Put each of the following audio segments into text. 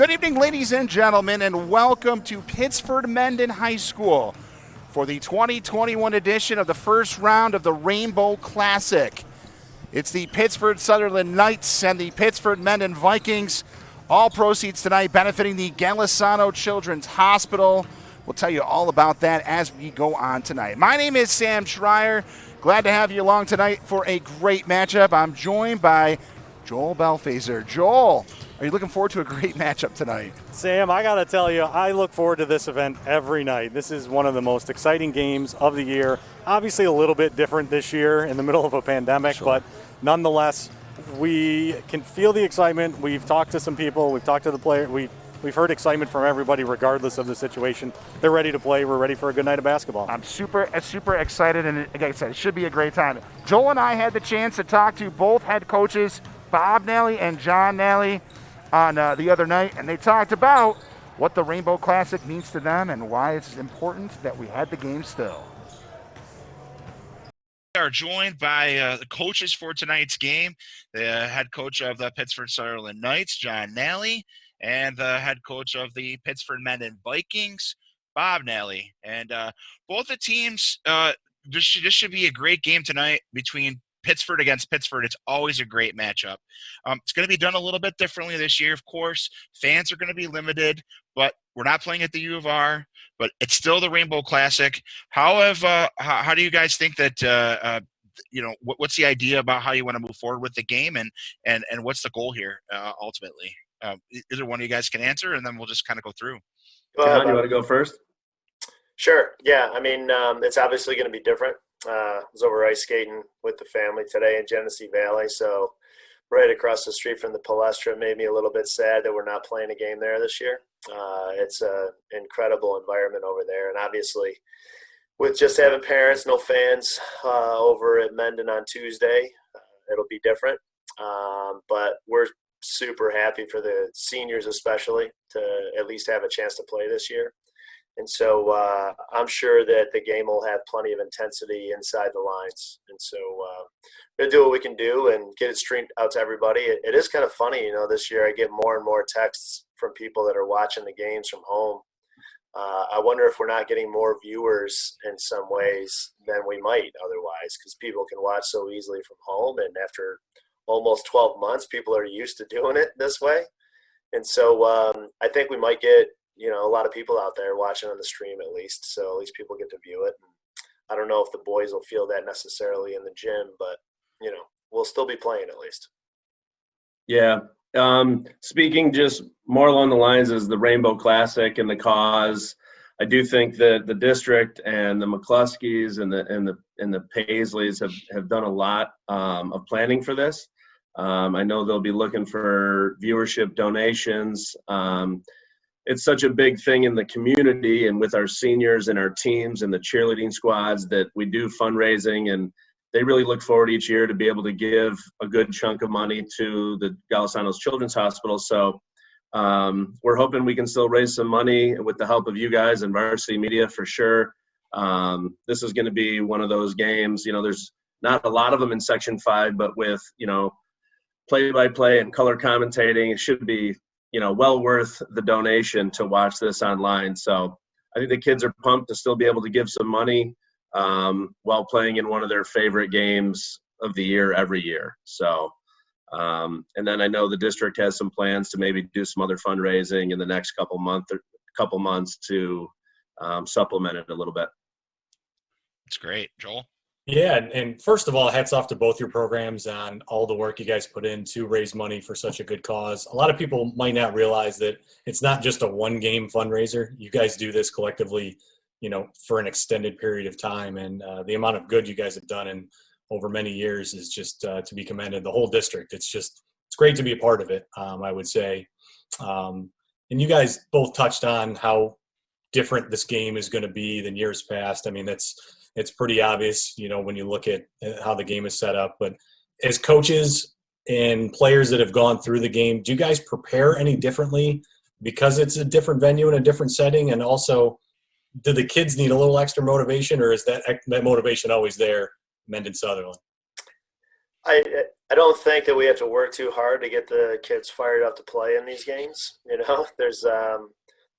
Good evening, ladies and gentlemen, and welcome to Pittsford Mendon High School for the 2021 edition of the first round of the Rainbow Classic. It's the Pittsford Sutherland Knights and the Pittsford Mendon Vikings. All proceeds tonight benefiting the Golisano Children's Hospital. We'll tell you all about that as we go on tonight. My name is Sam Schreier. Glad to have you along tonight for a great matchup. I'm joined by Joel Belfazer. Joel, are you looking forward to a great matchup tonight? Sam, I got to tell you, I look forward to this event every night. This is one of the most exciting games of the year. Obviously a little bit different this year in the middle of a pandemic, Sure. But nonetheless, we can feel the excitement. We've talked to some people. We've talked to the player. We've heard excitement from everybody regardless of the situation. They're ready to play. We're ready for a good night of basketball. I'm super excited, and like I said, it should be a great time. Joel and I had the chance to talk to both head coaches, Bob Nally and John Nally, on the other night, and they talked about what the Rainbow Classic means to them and why it's important that we had the game still. We are joined by the coaches for tonight's game, the head coach of the Pittsford Sutherland Knights, John Nally, and the head coach of the Pittsford Mendon Vikings, Bob Nally. And both the teams, this should be a great game tonight between Pittsford against Pittsford. It's always a great matchup. It's going to be done a little bit differently this year, of course. Fans are going to be limited, but we're not playing at the U of R, but it's still the Rainbow Classic. How do you guys think that, what's the idea about how you want to move forward with the game and what's the goal here ultimately? Either one of you guys can answer, and then we'll just kind of go through. John, you want to go first? Sure. Yeah. I mean, it's obviously going to be different. I was over ice skating with the family today in Genesee Valley, so right across the street from the Palestra. Made me a little bit sad that we're not playing a game there this year. It's an incredible environment over there, and obviously with just having parents, no fans over at Mendon on Tuesday, it'll be different. But we're super happy for the seniors especially to at least have a chance to play this year. And so I'm sure that the game will have plenty of intensity inside the lines. And so we're going to do what we can do and get it streamed out to everybody. It is kind of funny, this year I get more and more texts from people that are watching the games from home. I wonder if we're not getting more viewers in some ways than we might otherwise, because people can watch so easily from home. And after almost 12 months, people are used to doing it this way. And so I think we might get a lot of people out there watching on the stream at least. So at least people get to view it. And I don't know if the boys will feel that necessarily in the gym, but, we'll still be playing at least. Yeah. Speaking just more along the lines as the Rainbow Classic and the cause, I do think that the district and the McCluskeys and the Paisleys have done a lot of planning for this. I know they'll be looking for viewership donations. It's such a big thing in the community and with our seniors and our teams and the cheerleading squads that we do fundraising, and they really look forward each year to be able to give a good chunk of money to the Golisano Children's Hospital. So we're hoping we can still raise some money with the help of you guys and Varsity Media for sure. This is going to be one of those games, there's not a lot of them in Section 5, but with, play-by-play and color commentating, it should be well worth the donation to watch this online. So I think the kids are pumped to still be able to give some money while playing in one of their favorite games of the year every year. So, and then I know the district has some plans to maybe do some other fundraising in the next couple months to supplement it a little bit. It's great. Joel? Yeah, and first of all, hats off to both your programs on all the work you guys put in to raise money for such a good cause. A lot of people might not realize that it's not just a one-game fundraiser. You guys do this collectively, for an extended period of time, and the amount of good you guys have done in over many years is just to be commended. The whole district, it's great to be a part of it, I would say. And you guys both touched on how different this game is going to be than years past. I mean, it's pretty obvious, when you look at how the game is set up. But as coaches and players that have gone through the game, do you guys prepare any differently because it's a different venue and a different setting? And also, do the kids need a little extra motivation, or is that motivation always there, Mendon Sutherland? I don't think that we have to work too hard to get the kids fired up to play in these games. There's a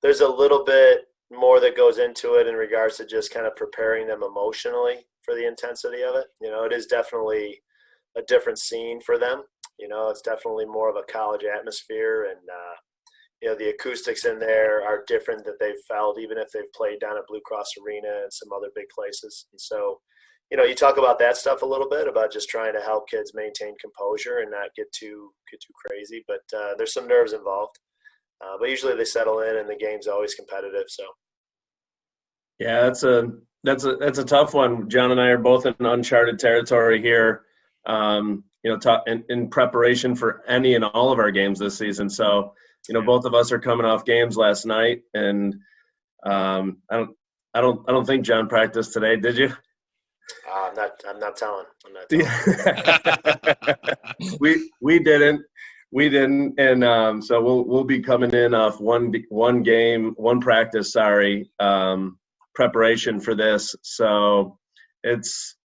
little bit more that goes into it in regards to just kind of preparing them emotionally for the intensity of it. It is definitely a different scene for them. It's definitely more of a college atmosphere, and the acoustics in there are different that they've felt, even if they've played down at Blue Cross Arena and some other big places. And so, you talk about that stuff a little bit about just trying to help kids maintain composure and not get too crazy. But there's some nerves involved. But usually they settle in, and the game's always competitive. So. Yeah, that's a tough one. John and I are both in uncharted territory here. In preparation for any and all of our games this season. So, both of us are coming off games last night, and I don't think John practiced today. Did you? I'm not telling. We didn't, and so we'll be coming in off one practice. Preparation for this. So it's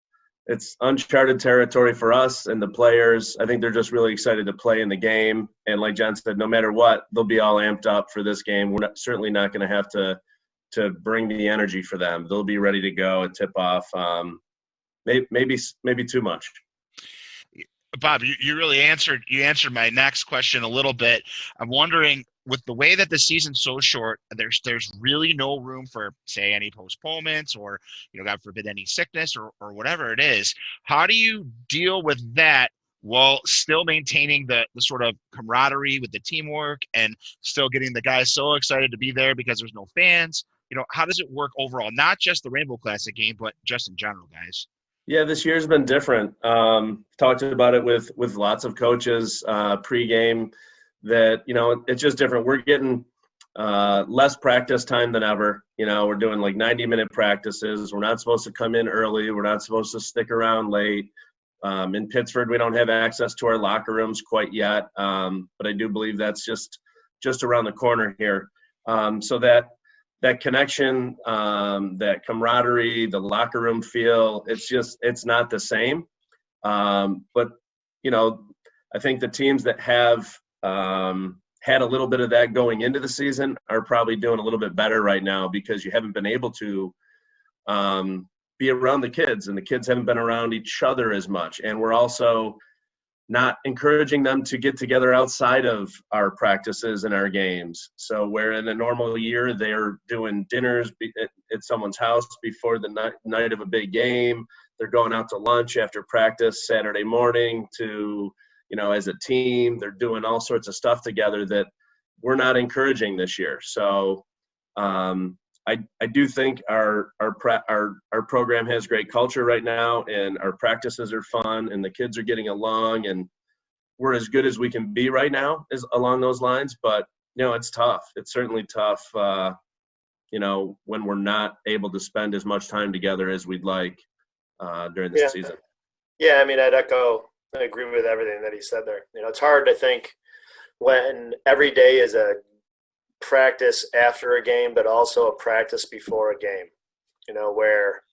uncharted territory for us and the players. I think they're just really excited to play in the game. And like John said, no matter what, they'll be all amped up for this game. We're certainly not going to have to bring the energy for them. They'll be ready to go at tip off. Maybe too much. Bob, you really answered my next question a little bit. I'm wondering, with the way that the season's so short, there's really no room for, say, any postponements or, God forbid, any sickness or whatever it is. How do you deal with that while still maintaining the sort of camaraderie with the teamwork and still getting the guys so excited to be there because there's no fans? How does it work overall? Not just the Rainbow Classic game, but just in general, guys. Yeah, this year's been different. Talked about it with lots of coaches pregame that, it's just different. We're getting less practice time than ever. We're doing like 90-minute practices. We're not supposed to come in early. We're not supposed to stick around late. In Pittsford, we don't have access to our locker rooms quite yet, but I do believe that's just around the corner here. So that connection, that camaraderie, the locker room feel, it's not the same. But, I think the teams that have had a little bit of that going into the season are probably doing a little bit better right now because you haven't been able to be around the kids, and the kids haven't been around each other as much. And we're also not encouraging them to get together outside of our practices and our games. So where in a normal year they're doing dinners at someone's house before the night of a big game, they're going out to lunch after practice Saturday morning to, as a team, they're doing all sorts of stuff together that we're not encouraging this year. So I do think our program has great culture right now, and our practices are fun, and the kids are getting along, and we're as good as we can be right now along those lines. But it's tough. It's certainly tough. When we're not able to spend as much time together as we'd like during this season. Yeah, I agree with everything that he said there. It's hard, I think, when every day is a practice after a game, but also a practice before a game, where,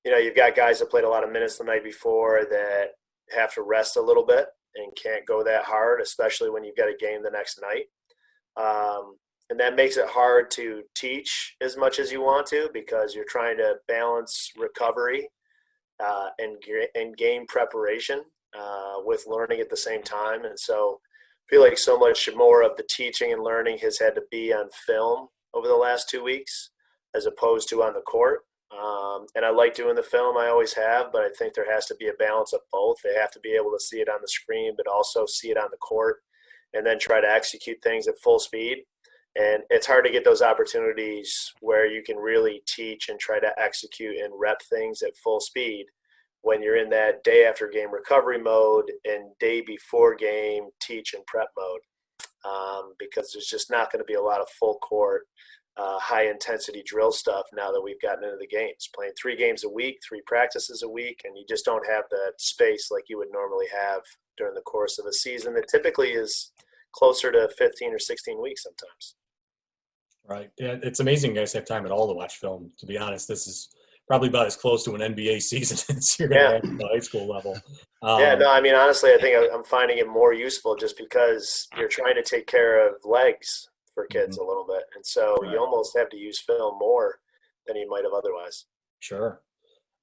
you've got guys that played a lot of minutes the night before that have to rest a little bit and can't go that hard, especially when you've got a game the next night. And that makes it hard to teach as much as you want to, because you're trying to balance recovery and game preparation with learning at the same time. And so I feel like so much more of the teaching and learning has had to be on film over the last 2 weeks as opposed to on the court. And I like doing the film, I always have, but I think there has to be a balance of both. They have to be able to see it on the screen, but also see it on the court, and then try to execute things at full speed. And it's hard to get those opportunities where you can really teach and try to execute and rep things at full speed when you're in that day after game recovery mode and day before game teach and prep mode, because there's just not going to be a lot of full court, high intensity drill stuff now that we've gotten into the games, playing 3 games a week, 3 practices a week, and you just don't have that space like you would normally have during the course of a season that typically is closer to 15 or 16 weeks sometimes. Right. Yeah, it's amazing guys have time at all to watch film. To be honest, this is probably about as close to an NBA season as you're going to have at the high school level. Yeah, no, I mean, honestly, I think I'm finding it more useful just because you're trying to take care of legs for kids a little bit. And so you almost have to use film more than you might have otherwise. Sure.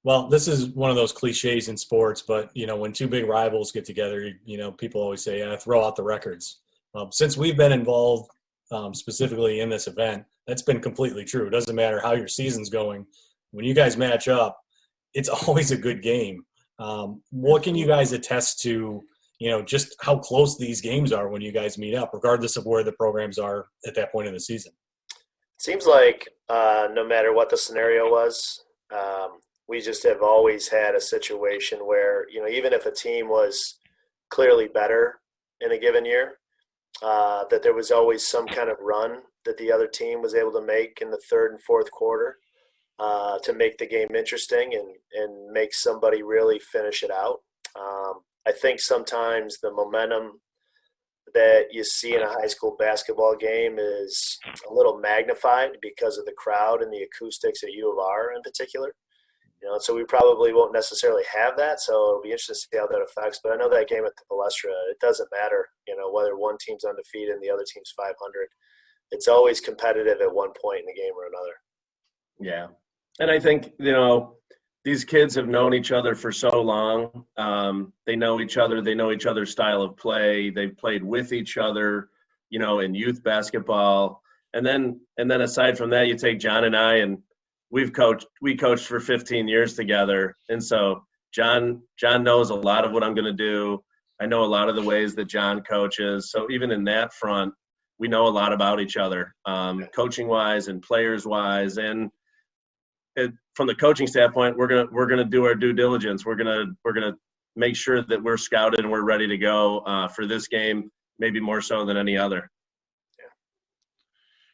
Well, this is one of those cliches in sports, but, when two big rivals get together, people always say, throw out the records. Since we've been involved specifically in this event, that's been completely true. It doesn't matter how your season's going. When you guys match up, it's always a good game. What can you guys attest to, just how close these games are when you guys meet up, regardless of where the programs are at that point in the season? It seems like no matter what the scenario was, we just have always had a situation where, even if a team was clearly better in a given year, that there was always some kind of run that the other team was able to make in the third and fourth quarter to make the game interesting and make somebody really finish it out. I think sometimes the momentum that you see in a high school basketball game is a little magnified because of the crowd and the acoustics at U of R in particular. So we probably won't necessarily have that. So it'll be interesting to see how that affects. But I know that game at the Palestra, it doesn't matter, whether one team's undefeated and the other team's 500. It's always competitive at one point in the game or another. Yeah. And I think, these kids have known each other for so long. They know each other. They know each other's style of play. They've played with each other, in youth basketball. And then aside from that, you take John and I, and we coached for 15 years together. And so John knows a lot of what I'm going to do. I know a lot of the ways that John coaches. So even in that front, we know a lot about each other, coaching wise and players wise. And from the coaching standpoint, we're gonna do our due diligence. We're gonna make sure that we're scouted and we're ready to go for this game, maybe more so than any other.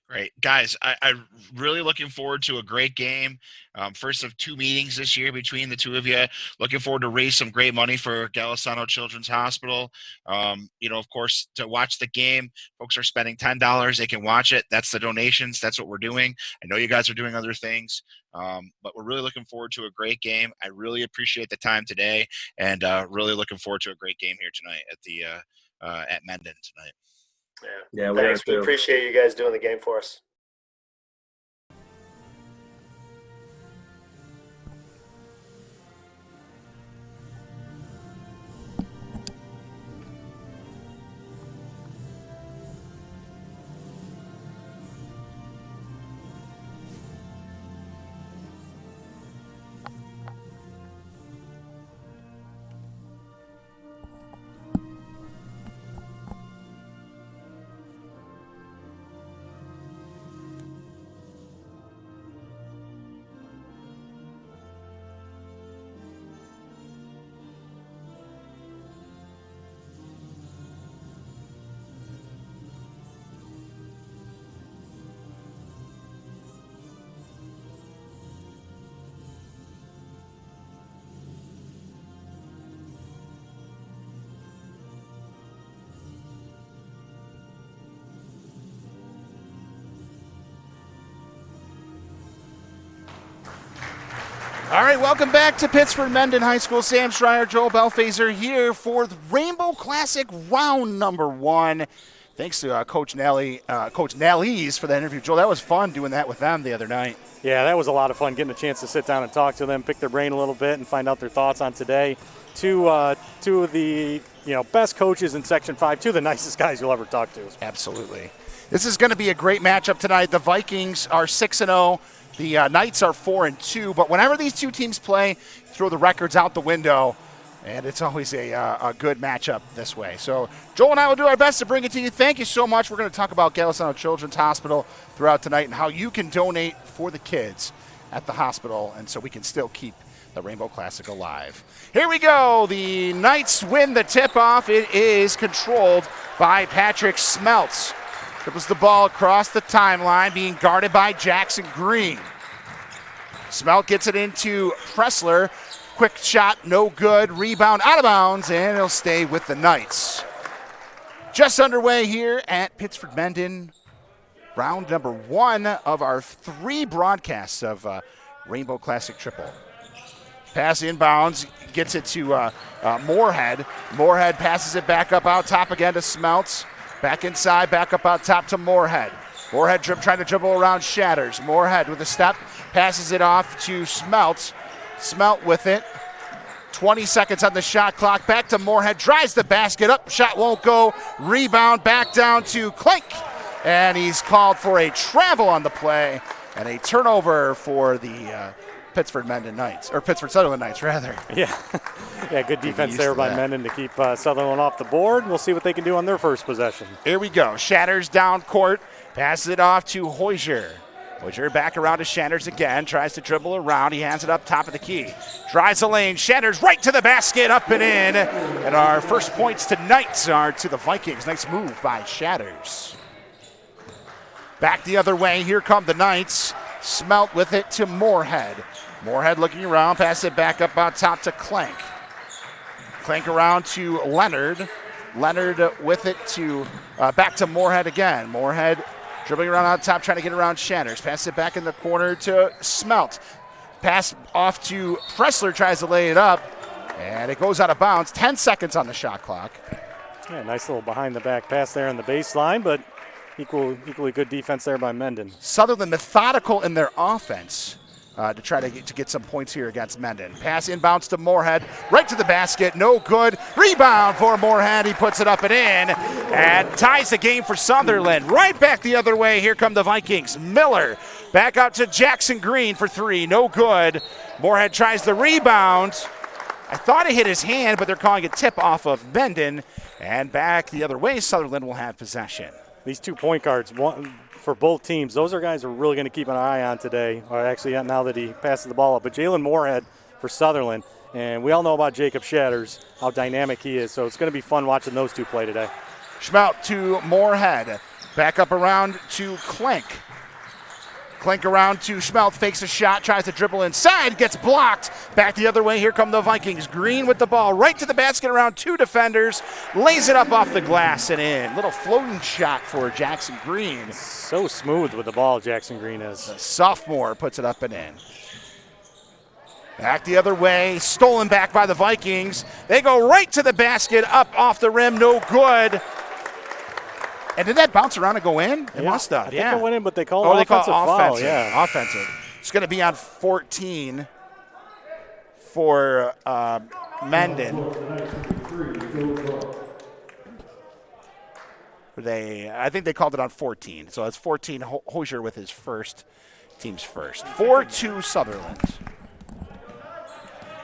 Great. Guys, I'm really looking forward to a great game. First of two meetings this year between the two of you. Looking forward to raise some great money for Golisano Children's Hospital. Of course, to watch the game, folks are spending $10. They can watch it. That's the donations. That's what we're doing. I know you guys are doing other things, but we're really looking forward to a great game. I really appreciate the time today, and really looking forward to a great game here tonight at Mendon tonight. Yeah, thanks. We appreciate you guys doing the game for us. All right, welcome back to Pittsford Mendon High School. Sam Schreier, Joel Belfazer here for the Rainbow Classic round number 1. Thanks to Coach Nallies for that interview. Joel, that was fun doing that with them the other night. Yeah, that was a lot of fun, getting a chance to sit down and talk to them, pick their brain a little bit, and find out their thoughts on today. Two of the best coaches in Section 5, two of the nicest guys you'll ever talk to. Absolutely. This is going to be a great matchup tonight. The Vikings are 6-0. The Knights are 4-2. But whenever these two teams play, throw the records out the window, and it's always a good matchup this way. So Joel and I will do our best to bring it to you. Thank you so much. We're going to talk about Golisano Children's Hospital throughout tonight and how you can donate for the kids at the hospital, and so we can still keep the Rainbow Classic alive. Here we go. The Knights win the tip-off. It is controlled by Patrick Smeltz. Dribbles the ball across the timeline, being guarded by Jackson Green. Smelt gets it into Pressler. Quick shot, no good. Rebound out of bounds, and it'll stay with the Knights. Just underway here at Pittsford Mendon. Round number 1 of our 3 broadcasts of Rainbow Classic triple. Pass inbounds, gets it to Moorhead. Moorhead passes it back up out top again to Smelts. Back inside, back up out top to Moorhead. Moorhead trying to dribble around Shatters. Moorhead with a step, passes it off to Smelts. Smelt with it. 20 seconds on the shot clock. Back to Moorhead, drives the basket up, shot won't go. Rebound back down to Klink. And he's called for a travel on the play and a turnover for the Pittsford Mendon Knights, or Pittsford Sutherland Knights, rather. Yeah, good defense there by Mendon to keep Sutherland off the board. We'll see what they can do on their first possession. Here we go. Shatters down court, passes it off to Hoisier. Hoisier back around to Shatters again, tries to dribble around. He hands it up top of the key. Drives the lane, Shatters right to the basket, up and in. And our first points tonight are to the Vikings. Nice move by Shatters. Back the other way, here come the Knights. Smelt with it to Moorhead. Moorhead looking around, pass it back up on top to Clank. Clank around to Leonard. Leonard with it to back to Moorhead again. Moorhead dribbling around on top, trying to get around Shatters. Pass it back in the corner to Smelt. Pass off to Pressler, tries to lay it up, and it goes out of bounds. 10 seconds on the shot clock. Yeah, nice little behind the back pass there on the baseline, but equally good defense there by Mendon. Sutherland methodical in their offense to try to get some points here against Mendon. Pass inbounds to Moorhead, right to the basket, no good. Rebound for Moorhead, he puts it up and in, and ties the game for Sutherland. Right back the other way, here come the Vikings. Miller back out to Jackson Green for three, no good. Moorhead tries the rebound. I thought it hit his hand, but they're calling a tip off of Mendon, and back the other way, Sutherland will have possession. These 2 point guards, one for both teams, those are guys we're really going to keep an eye on today, or actually now that he passes the ball up. But Jalen Moorhead for Sutherland, and we all know about Jacob Shatters, how dynamic he is, so it's going to be fun watching those two play today. Schmout to Moorhead, back up around to Klink. Klink around to Schmelt, fakes a shot, tries to dribble inside, gets blocked. Back the other way, here come the Vikings. Green with the ball, right to the basket around 2 defenders, lays it up off the glass and in. Little floating shot for Jackson Green. So smooth with the ball, Jackson Green is. The sophomore puts it up and in. Back the other way, stolen back by the Vikings. They go right to the basket, up off the rim, no good. And did that bounce around and go in? It must have, I think it went in, but they called it offensive foul. Offensive. Yeah. Offensive. It's going to be on 14 for Mendon. I think they called it on 14. So it's 14 Hoisier with his team's first. 4-2 Sutherland.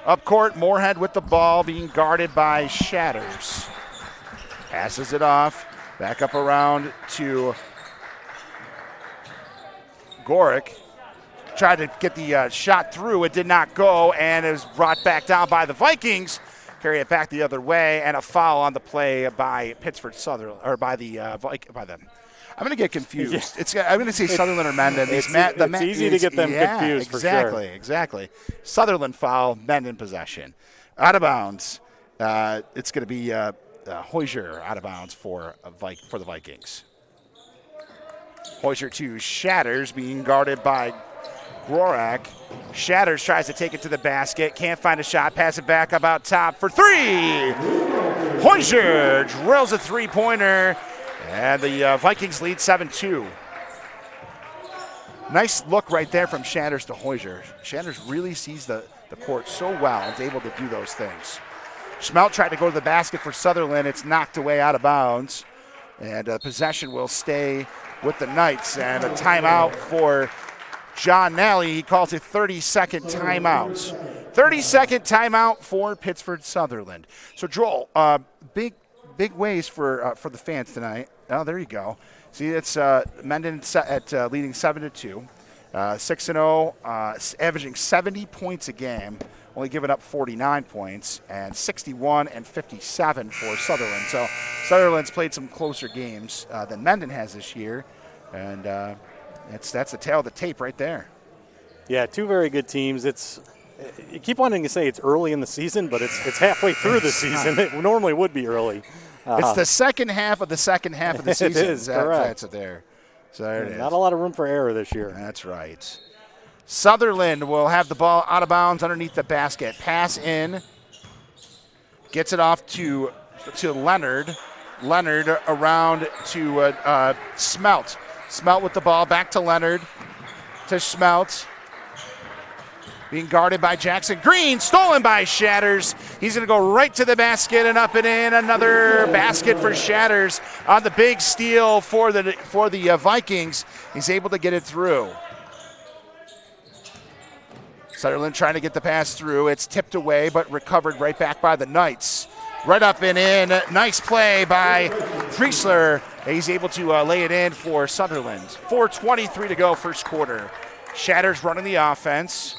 Up court, Moorhead with the ball, being guarded by Shatters. Passes it off. Back up around to Gorick. Tried to get the shot through. It did not go, and it was brought back down by the Vikings. Carry it back the other way, and a foul on the play by Pittsford Sutherland, or by them. I'm going to get confused. I'm going to say Sutherland or Mendon. It's easy to get them confused for sure. Exactly. Sutherland foul, Mendon possession. Out of bounds. It's going to be Hoisier out of bounds for the Vikings. Hoisier to Shatters, being guarded by Grorak. Shatters tries to take it to the basket, can't find a shot, pass it back about top for three. Hoisier drills a three-pointer, and the Vikings lead 7-2. Nice look right there from Shatters to Hoisier. Shatters really sees the court so well and is able to do those things. Schmelt tried to go to the basket for Sutherland. It's knocked away out of bounds. And possession will stay with the Knights. And a timeout for John Nally. He calls it 30-second timeouts. 30-second timeout for Pittsford Sutherland. So, Joel, big ways for the fans tonight. Oh, there you go. See, it's Mendon leading 7-2. 6-0, averaging 70 points a game. Only giving up 49 points, and 61 and 57 for Sutherland. So Sutherland's played some closer games than Mendon has this year, and that's the tail of the tape right there. Yeah, 2 very good teams. You keep wanting to say it's early in the season, but it's halfway through the season. It normally would be early. It's the second half of the second half of the season. It is, correct. That's it there. So there it is. Not a lot of room for error this year. That's right. Sutherland will have the ball out of bounds underneath the basket. Pass in. Gets it off to Leonard. Leonard around to Smelt. Smelt with the ball. Back to Leonard. To Smelt. Being guarded by Jackson Green. Stolen by Shatters. He's going to go right to the basket and up and in. Another basket for Shatters on the big steal for the Vikings. He's able to get it through. Sutherland trying to get the pass through. It's tipped away, but recovered right back by the Knights. Right up and in. Nice play by Friesler. He's able to lay it in for Sutherland. 4:23 to go, first quarter. Shatters running the offense.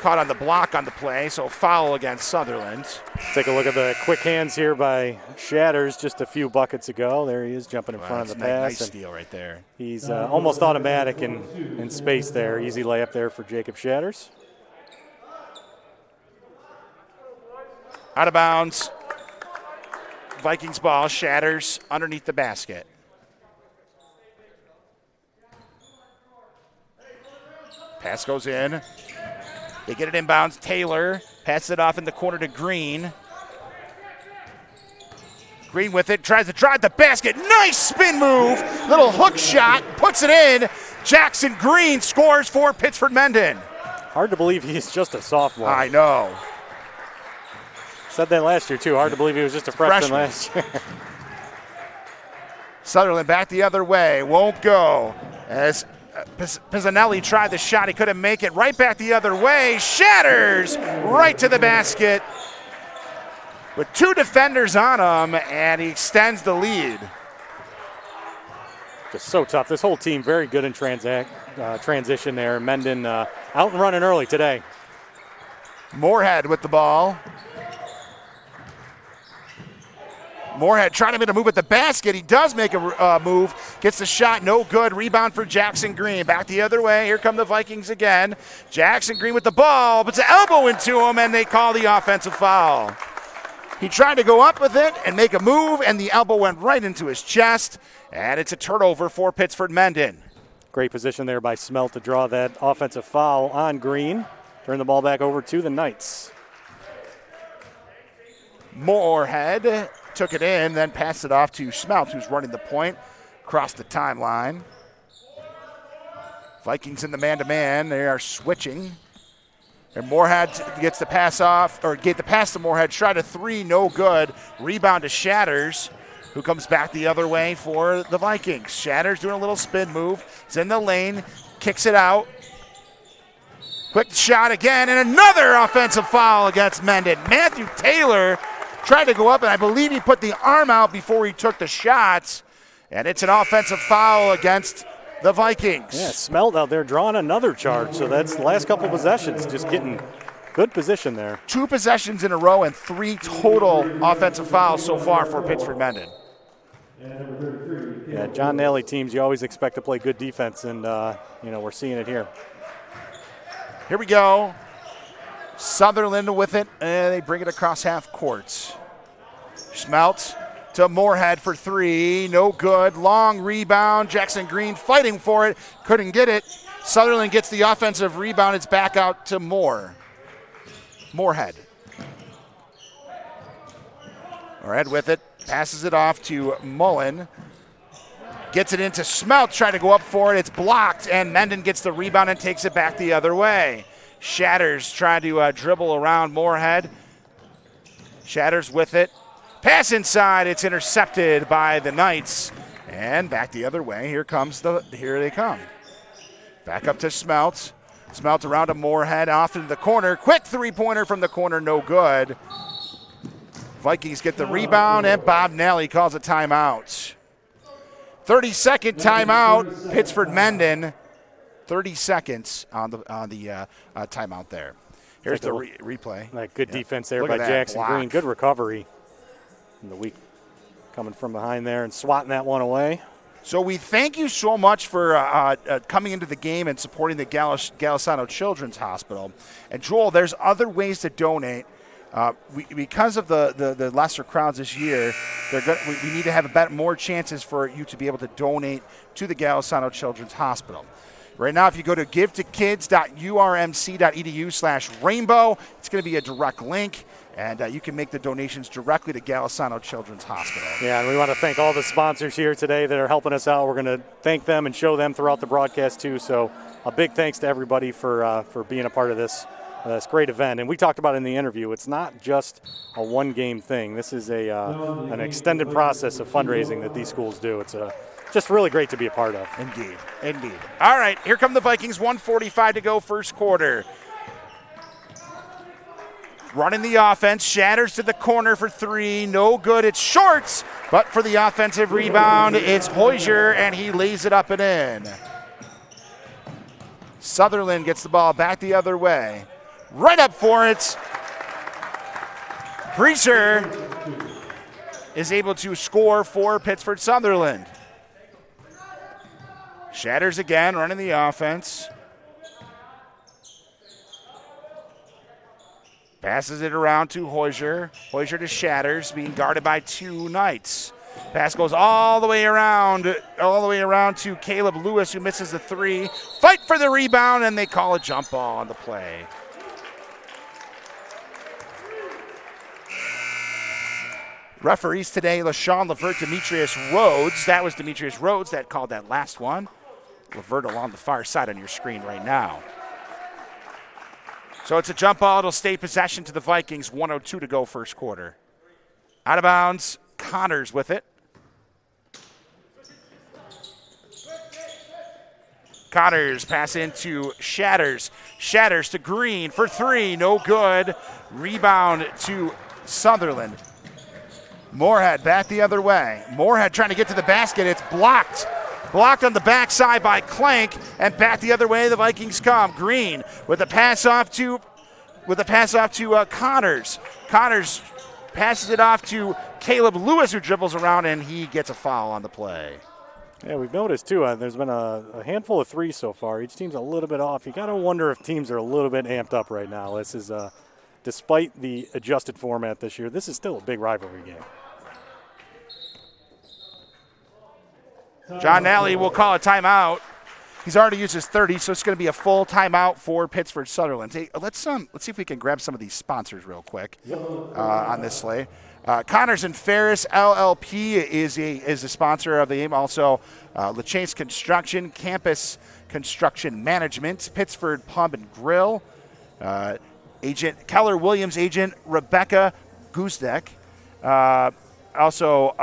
Caught on the block on the play, so foul against Sutherland. Take a look at the quick hands here by Shatters just a few buckets ago. There he is jumping in front of the pass. Nice steal right there. He's almost automatic in space there. Easy layup there for Jacob Shatters. Out of bounds. Vikings ball. Shatters underneath the basket. Pass goes in. They get it inbounds. Taylor passes it off in the corner to Green. Green with it, tries to drive the basket. Nice spin move. Little hook shot, puts it in. Jackson Green scores for Pittsford Mendon. Hard to believe he's just a sophomore. I know. Said that last year, too. Hard to believe he was just a freshman last year. Sutherland back the other way. Won't go. As Pizzanelli tried the shot. He couldn't make it. Right back the other way. Shatters right to the basket. With two defenders on him, and he extends the lead. Just so tough. This whole team very good in transition there. Mendon out and running early today. Moorhead with the ball. Moorhead trying to make a move at the basket. He does make a move. Gets the shot, no good. Rebound for Jackson Green. Back the other way. Here come the Vikings again. Jackson Green with the ball. Puts an elbow into him, and they call the offensive foul. He tried to go up with it and make a move, and the elbow went right into his chest. And it's a turnover for Pittsford Mendon. Great position there by Smelt to draw that offensive foul on Green. Turn the ball back over to the Knights. Moorhead took it in, then passed it off to Smelt, who's running the point, across the timeline. Vikings in the man-to-man. They are switching. And Moorhead gets the pass off, or get the pass to Moorhead. Try to three, no good. Rebound to Shatters, who comes back the other way for the Vikings. Shatters doing a little spin move. He's in the lane, kicks it out. Quick shot again, and another offensive foul against Mendon. Matthew Taylor tried to go up, and I believe he put the arm out before he took the shots. And it's an offensive foul against the Vikings. Yeah, Smelt out there drawing another charge. So that's the last couple possessions, just getting good position there. 2 possessions in a row and 3 total offensive fouls so far for Pittsford Mendon. Yeah, John Nally teams, you always expect to play good defense, and we're seeing it here. Here we go. Sutherland with it, and they bring it across half court. Smelt to Moorhead for 3, no good. Long rebound, Jackson Green fighting for it, couldn't get it. Sutherland gets the offensive rebound, it's back out to Moorhead. Moorhead with it, passes it off to Mullen. Gets it into Smelt, trying to go up for it, it's blocked, and Mendon gets the rebound and takes it back the other way. Shatters trying to dribble around Moorhead. Shatters with it. Pass inside. It's intercepted by the Knights. And back the other way. Here they come. Back up to Smelt. Smelt around to Moorhead. Off into the corner. Quick three-pointer from the corner. No good. Vikings get the rebound, and Bob Nally calls a timeout. 30-second timeout. Pittsford Mendon. 30 seconds on the timeout there. Here's the replay. That good defense there Look by at that Jackson block. Green. Good recovery in the week. Coming from behind there and swatting that one away. So we thank you so much for coming into the game and supporting the Golisano Children's Hospital. And Joel, there's other ways to donate. Because of the lesser crowds this year, we need to have more chances for you to be able to donate to the Golisano Children's Hospital. Right now, if you go to givetokids.urmc.edu/rainbow, it's going to be a direct link, and you can make the donations directly to Golisano Children's Hospital. Yeah, and we want to thank all the sponsors here today that are helping us out. We're going to thank them and show them throughout the broadcast, too. So a big thanks to everybody for being a part of this great event. And we talked about in the interview, it's not just a one-game thing. This is an extended process of fundraising that these schools do. It's just really great to be a part of. Indeed. All right, here come the Vikings, 1:45 to go, first quarter. Running the offense, Shatters to the corner for three, no good, it's Shorts, but for the offensive rebound, it's Hoyser, and he lays it up and in. Sutherland gets the ball back the other way. Right up for it. Breezer is able to score for Pittsford Sutherland. Shatters again, running the offense. Passes it around to Hoyser. Hoyser to Shatters, being guarded by two Knights. Pass goes all the way around to Caleb Lewis, who misses the three. Fight for the rebound, and they call a jump ball on the play. Referees today, LaShawn Levert, Demetrius Rhodes. That was Demetrius Rhodes that called that last one. Levert along the far side on your screen right now. So it's a jump ball. It'll stay possession to the Vikings. 1:02 to go first quarter. Out of bounds. Connors with it. Connors pass into Shatters. Shatters to Green for three. No good. Rebound to Sutherland. Moorhead back the other way. Moorhead trying to get to the basket. It's blocked. Blocked on the backside by Clank, and back the other way the Vikings come. Green with a pass off to Connors. Connors passes it off to Caleb Lewis, who dribbles around, and he gets a foul on the play. Yeah, we've noticed, too, there's been a handful of threes so far. Each team's a little bit off. You got to wonder if teams are a little bit amped up right now. This is, despite the adjusted format this year, this is still a big rivalry game. John Nally will call a timeout. He's already used his 30, so it's going to be a full timeout for Pittsford Sutherland. Hey, let's see if we can grab some of these sponsors real quick on this slate. Connors and Ferris LLP is a sponsor of the game. Also, LeChase Construction, Campus Construction Management, Pittsford Pub and Grill, Agent Keller Williams, Agent Rebecca Guznek. Also,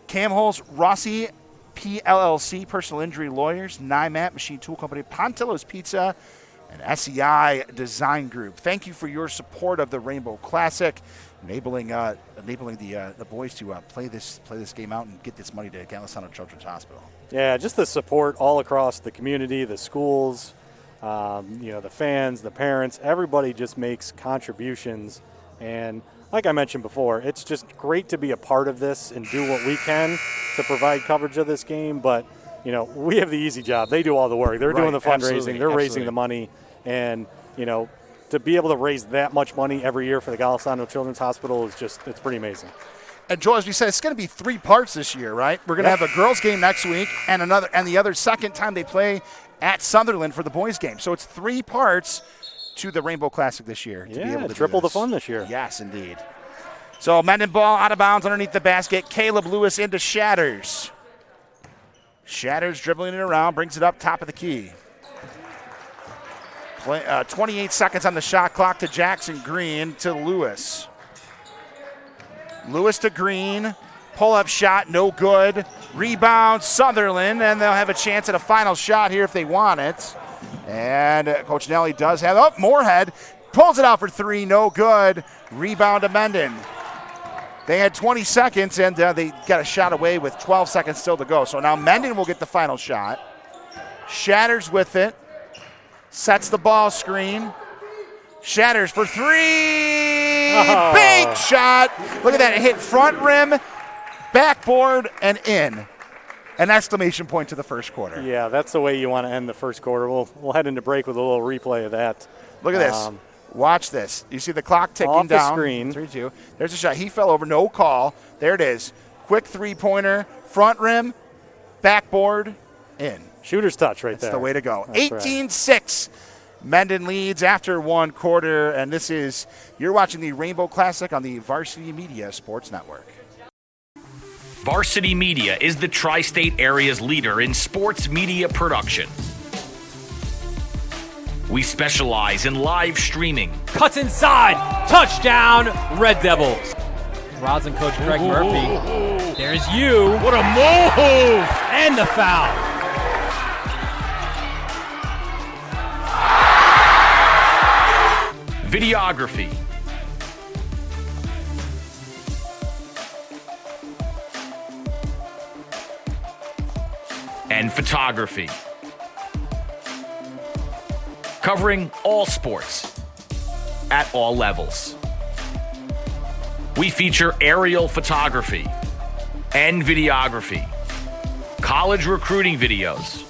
Camholes Rossi PLLC, Personal Injury Lawyers, NIMAT, Machine Tool Company, Pontillo's Pizza, and SEI Design Group. Thank you for your support of the Rainbow Classic, enabling the boys to play this game out and get this money to Golisano Children's Hospital. Yeah, just the support all across the community, the schools, the fans, the parents. Everybody just makes contributions, and like I mentioned before, it's just great to be a part of this and do what we can to provide coverage of this game. But, we have the easy job. They do all the work. They're doing the fundraising. They're raising the money. And, to be able to raise that much money every year for the Golisano Children's Hospital is it's pretty amazing. And Joel, as we said, it's going to be 3 parts this year, right? We're going to have a girls' game next week and the other second time they play at Sutherland for the boys' game. So it's 3 parts to the Rainbow Classic this year. To be able to triple the fun this year. Yes, indeed. So Mendon ball out of bounds underneath the basket. Caleb Lewis into Shatters. Shatters dribbling it around, brings it up top of the key. 28 seconds on the shot clock to Jackson Green to Lewis. Lewis to Green. Pull-up shot, no good. Rebound, Sutherland, and they'll have a chance at a final shot here if they want it. And Coach Nelly does have, Moorhead pulls it out for 3, no good. Rebound to Mendon. They had 20 seconds, and they got a shot away with 12 seconds still to go. So now Mendon will get the final shot. Shatters with it. Sets the ball screen. Shatters for 3. Oh. Big shot. Look at that. It hit front rim, backboard, and in. An exclamation point to the first quarter. Yeah, that's the way you want to end the first quarter. We'll head into break with a little replay of that. Look at this. Watch this. You see the clock ticking off down. The screen. 3-2. There's a shot. He fell over. No call. There it is. Quick three-pointer. Front rim. Backboard. in. Shooter's touch right That's there. the way to go. That's 18-6. Mendon leads after one quarter, and you're watching the Rainbow Classic on the Varsity Media Sports Network. Varsity Media is the tri-state area's leader in sports media production. We specialize in live streaming. Cuts inside. Touchdown, Red Devils. Rosin coach Greg Murphy. There's you. What a move! And the foul. Videography. And photography. Covering all sports at all levels. We feature aerial photography and videography, college recruiting videos,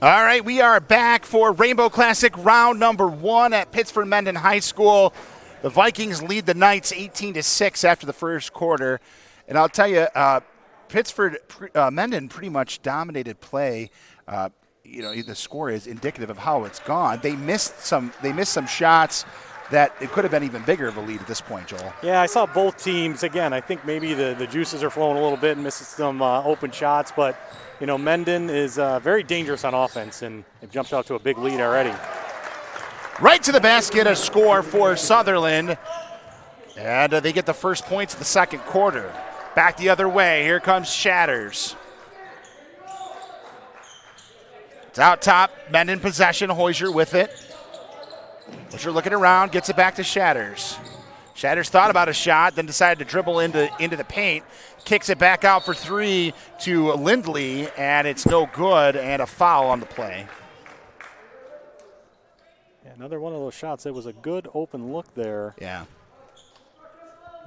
All right, we are back for Rainbow Classic round number 1 at Pittsford Mendon High School. The Vikings lead the Knights 18-6 after the first quarter. And I'll tell you, Mendon pretty much dominated play. The score is indicative of how it's gone. They missed some shots that it could have been even bigger of a lead at this point, Joel. Yeah, I saw both teams. Again, I think maybe the juices are flowing a little bit and missing some open shots, but Mendon is very dangerous on offense, and they've jumped out to a big lead already. Right to the basket, a score for Sutherland, and they get the first points of the second quarter. Back the other way, here comes Shatters. It's out top, Mendon possession, Hoisier with it. Hoisier looking around, gets it back to Shatters. Shatters thought about a shot, then decided to dribble into the paint, kicks it back out for 3 to Lindley, and it's no good, and a foul on the play. Yeah, another one of those shots. It was a good open look there. Yeah.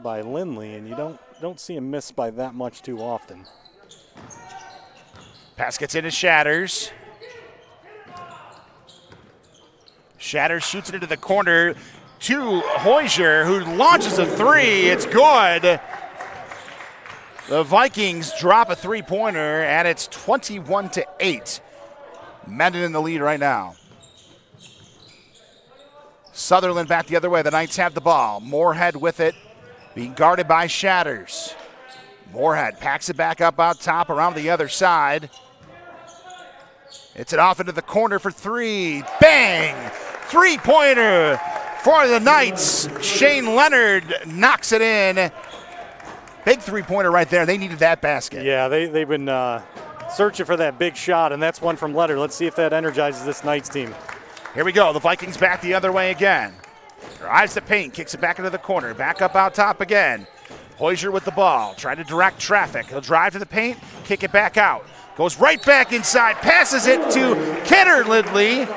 By Lindley, and you don't see him miss by that much too often. Pass gets into Shatters. Shatters shoots it into the corner to Hoisier, who launches a 3. It's good. The Vikings drop a 3-pointer, and it's 21-8. Mendon in the lead right now. Sutherland back the other way. The Knights have the ball. Moorhead with it, being guarded by Shatters. Moorhead packs it back up out top around the other side. It's it off into the corner for 3. Bang! 3-pointer for the Knights. Shane Leonard knocks it in. Big 3-pointer right there. They needed that basket. Yeah, they've been searching for that big shot, and that's one from Leonard. Let's see if that energizes this Knights team. Here we go. The Vikings back the other way again. Drives the paint, kicks it back into the corner. Back up out top again. Hoisier with the ball, trying to direct traffic. He'll drive to the paint, kick it back out. Goes right back inside, passes it to Kidder Lindley.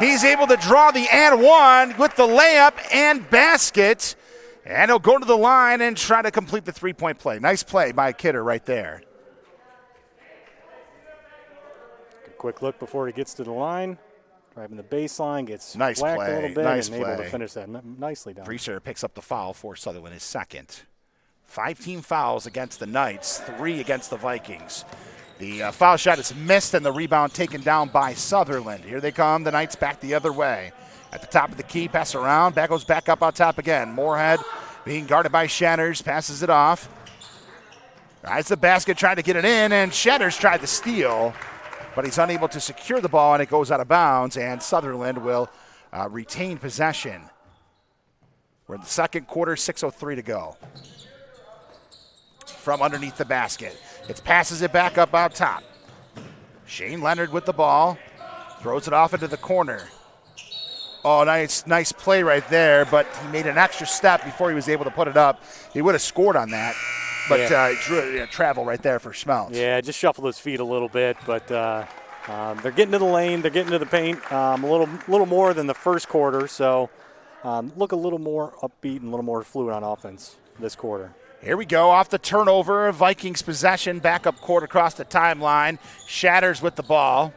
He's able to draw the and one with the layup and basket. And he'll go to the line and try to complete the 3-point play. Nice play by Kidder right there. A quick look before he gets to the line. Driving the baseline, gets nice whacked play. a little bit, nice and play. able to finish that nicely down. Breeser picks up the foul for Sutherland, his second. 5-team fouls against the Knights, 3 against the Vikings. The foul shot is missed and the rebound taken down by Sutherland. Here they come, the Knights back the other way. At the top of the key, pass around, goes back up on top again. Moorhead being guarded by Shatters, passes it off. Drives the basket, trying to get it in, and Shatters tried to steal, but he's unable to secure the ball, and it goes out of bounds, and Sutherland will retain possession. We're in the second quarter, 6:03 to go. From underneath the basket. It passes it back up out top. Shane Leonard with the ball. Throws it off into the corner. Oh, nice play right there, but he made an extra step before he was able to put it up. He would have scored on that, but travel right there for Schmelz. Yeah, just shuffled his feet a little bit, but they're getting to the lane, they're getting to the paint a little more than the first quarter, so look a little more upbeat and a little more fluid on offense this quarter. Here we go, off the turnover, Vikings possession, back up court across the timeline. Shatters with the ball.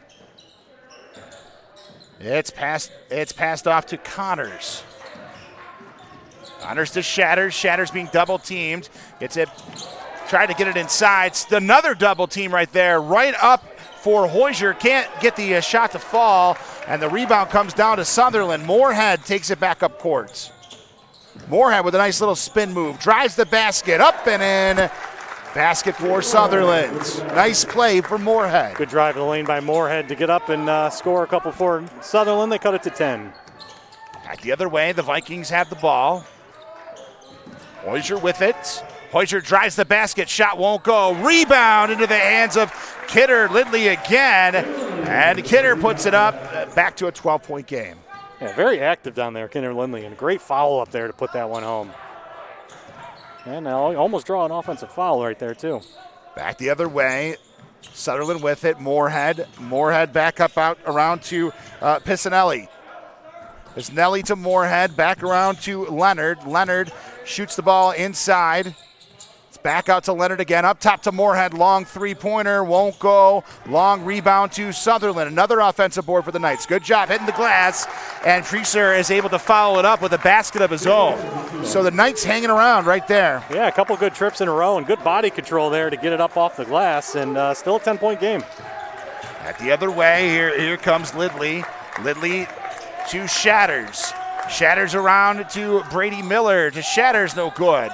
It's passed off to Connors. Connors to Shatters. Shatters being double teamed. Gets it, trying to get it inside. Another double team right there. Right up for Hoyser. Can't get the shot to fall. And the rebound comes down to Sutherland. Moorhead takes it back up court. Moorhead with a nice little spin move. Drives the basket up and in. Basket for Sutherland. Nice play for Moorhead. Good drive of the lane by Moorhead to get up and score a couple for Sutherland. They cut it to 10. Back the other way, the Vikings have the ball. Hoyser with it. Hoyser drives the basket, shot won't go. Rebound into the hands of Kidder. Lidley again, and Kidder puts it up, back to a 12-point game. Yeah, very active down there, Kidder Lindley, and a great foul up there to put that one home. And now almost draw an offensive foul right there too. Back the other way, Sutherland with it. Moorhead back up out around to Pisanelli. There's Nelly to Moorhead, back around to Leonard. Leonard shoots the ball inside. It's back out to Leonard again, up top to Moorhead. Long three-pointer, won't go. Long rebound to Sutherland. Another offensive board for the Knights. Good job hitting the glass, and Treaser is able to follow it up with a basket of his own. So the Knights hanging around right there. Yeah, a couple good trips in a row and good body control there to get it up off the glass, and still a 10-point game. At the other way, here comes Lidley. Lidley to Shatters. Shatters around to Brady Miller. To Shatters, no good.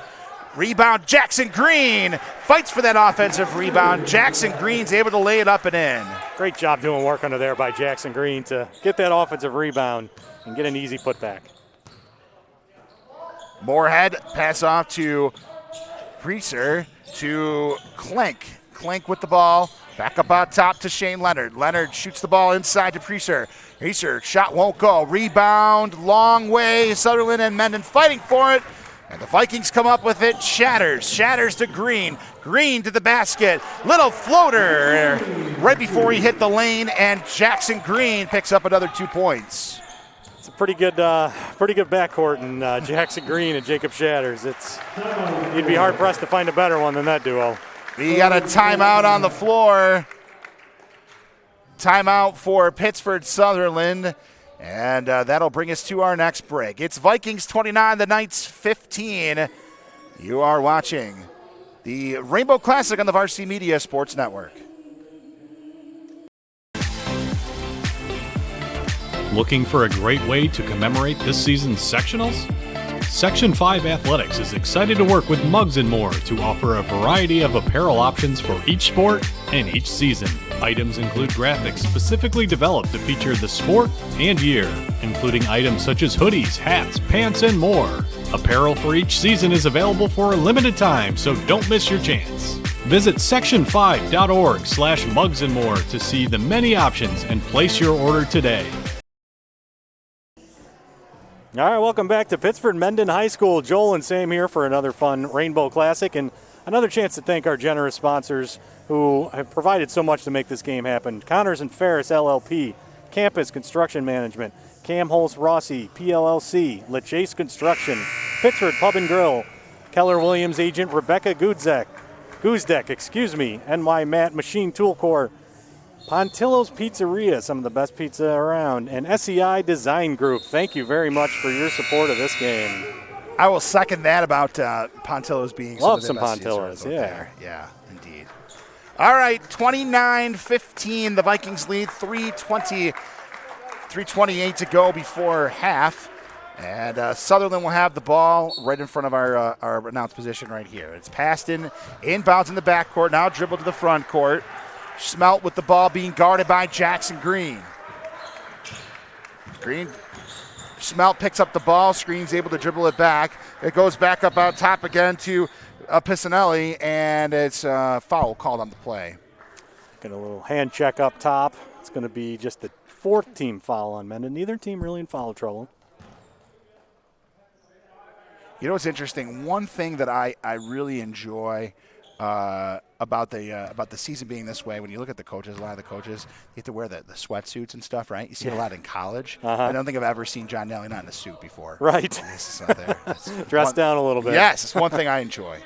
Rebound, Jackson Green fights for that offensive rebound. Jackson Green's able to lay it up and in. Great job doing work under there by Jackson Green to get that offensive rebound and get an easy putback. Moorhead pass off to Preaser to Klink. Klink with the ball. Back up on top to Shane Leonard. Leonard shoots the ball inside to Preaser. Preaser, shot won't go. Rebound, long way. Sutherland and Mendon fighting for it. And the Vikings come up with it. Shatters to Green. Green to the basket. Little floater right before he hit the lane, and Jackson Green picks up another 2 points. It's a pretty good backcourt in Jackson Green and Jacob Shatters. You'd be hard pressed to find a better one than that duo. We got a timeout on the floor. Timeout for Pittsford Sutherland. And that'll bring us to our next break. It's Vikings 29, the Knights 15. You are watching the Rainbow Classic on the Varsity Media Sports Network. Looking for a great way to commemorate this season's sectionals? Section 5 Athletics is excited to work with Mugs & More to offer a variety of apparel options for each sport and each season. Items include graphics specifically developed to feature the sport and year, including items such as hoodies, hats, pants, and more. Apparel for each season is available for a limited time, so don't miss your chance. Visit section5.org/mugsandmore to see the many options and place your order today. All right, welcome back to Pittsford Mendon High School. Joel and Sam here for another fun Rainbow Classic and another chance to thank our generous sponsors who have provided so much to make this game happen. Connors and Ferris LLP, Campus Construction Management, Cam Holtz Rossi, PLLC, LeChase Construction, Pittsford Pub and Grill, Keller Williams agent Rebecca Guzdek, NY Matt Machine Tool Corps, Pontillo's Pizzeria, some of the best pizza around, and SEI Design Group. Thank you very much for your support of this game. I will second that about Pontillo's being Love some some of the best Pontillo's, out yeah. there. Yeah, indeed. All right, 29-15, the Vikings lead, 3:28 to go before half. And Sutherland will have the ball right in front of our announced position right here. It's passed inbounds in the backcourt, now dribbled to the front court. Smelt with the ball being guarded by Jackson Green. Smelt picks up the ball, Screen's able to dribble it back. It goes back up out top again to Pisanelli, and it's a foul called on the play. Get a little hand check up top. It's going to be just the fourth team foul on Mendon. Neither team really in foul trouble. You know what's interesting? One thing that I really enjoy about the season being this way, when you look at the coaches, a lot of the coaches, you have to wear the sweatsuits and stuff, right? You see it a lot in college. I don't think I've ever seen John Nelly not in a suit before. Right. Dressed down a little bit. Yes, it's one thing I enjoy.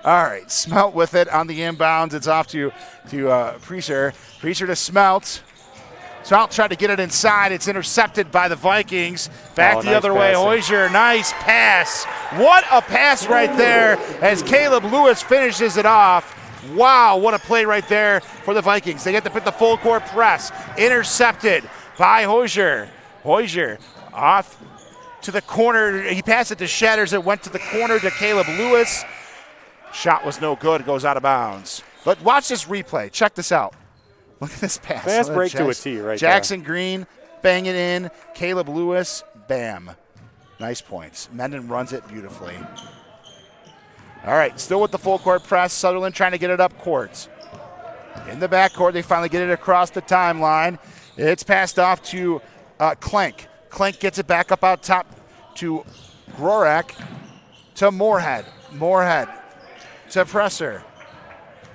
All right, Smelt with it on the inbounds. It's off to Preacher. Preacher to Smelt. Salt tried to get it inside. It's intercepted by the Vikings. Back the nice other way. passing. Hozier, nice pass. What a pass right there as Caleb Lewis finishes it off. Wow, what a play right there for the Vikings. They get to put the full court press. Intercepted by Hozier. Hozier off to the corner. He passed it to Shatters. It went to the corner to Caleb Lewis. Shot was no good. It goes out of bounds. But watch this replay. Check this out. Look at this pass. Fast break to a tee right Jackson Green, bang it in. Caleb Lewis, bam. Nice points. Mendon runs it beautifully. All right, still with the full court press. Sutherland trying to get it up court. In the backcourt, they finally get it across the timeline. It's passed off to Clank. Clank gets it back up out top to Grorak, to Moorhead. Moorhead to Presser.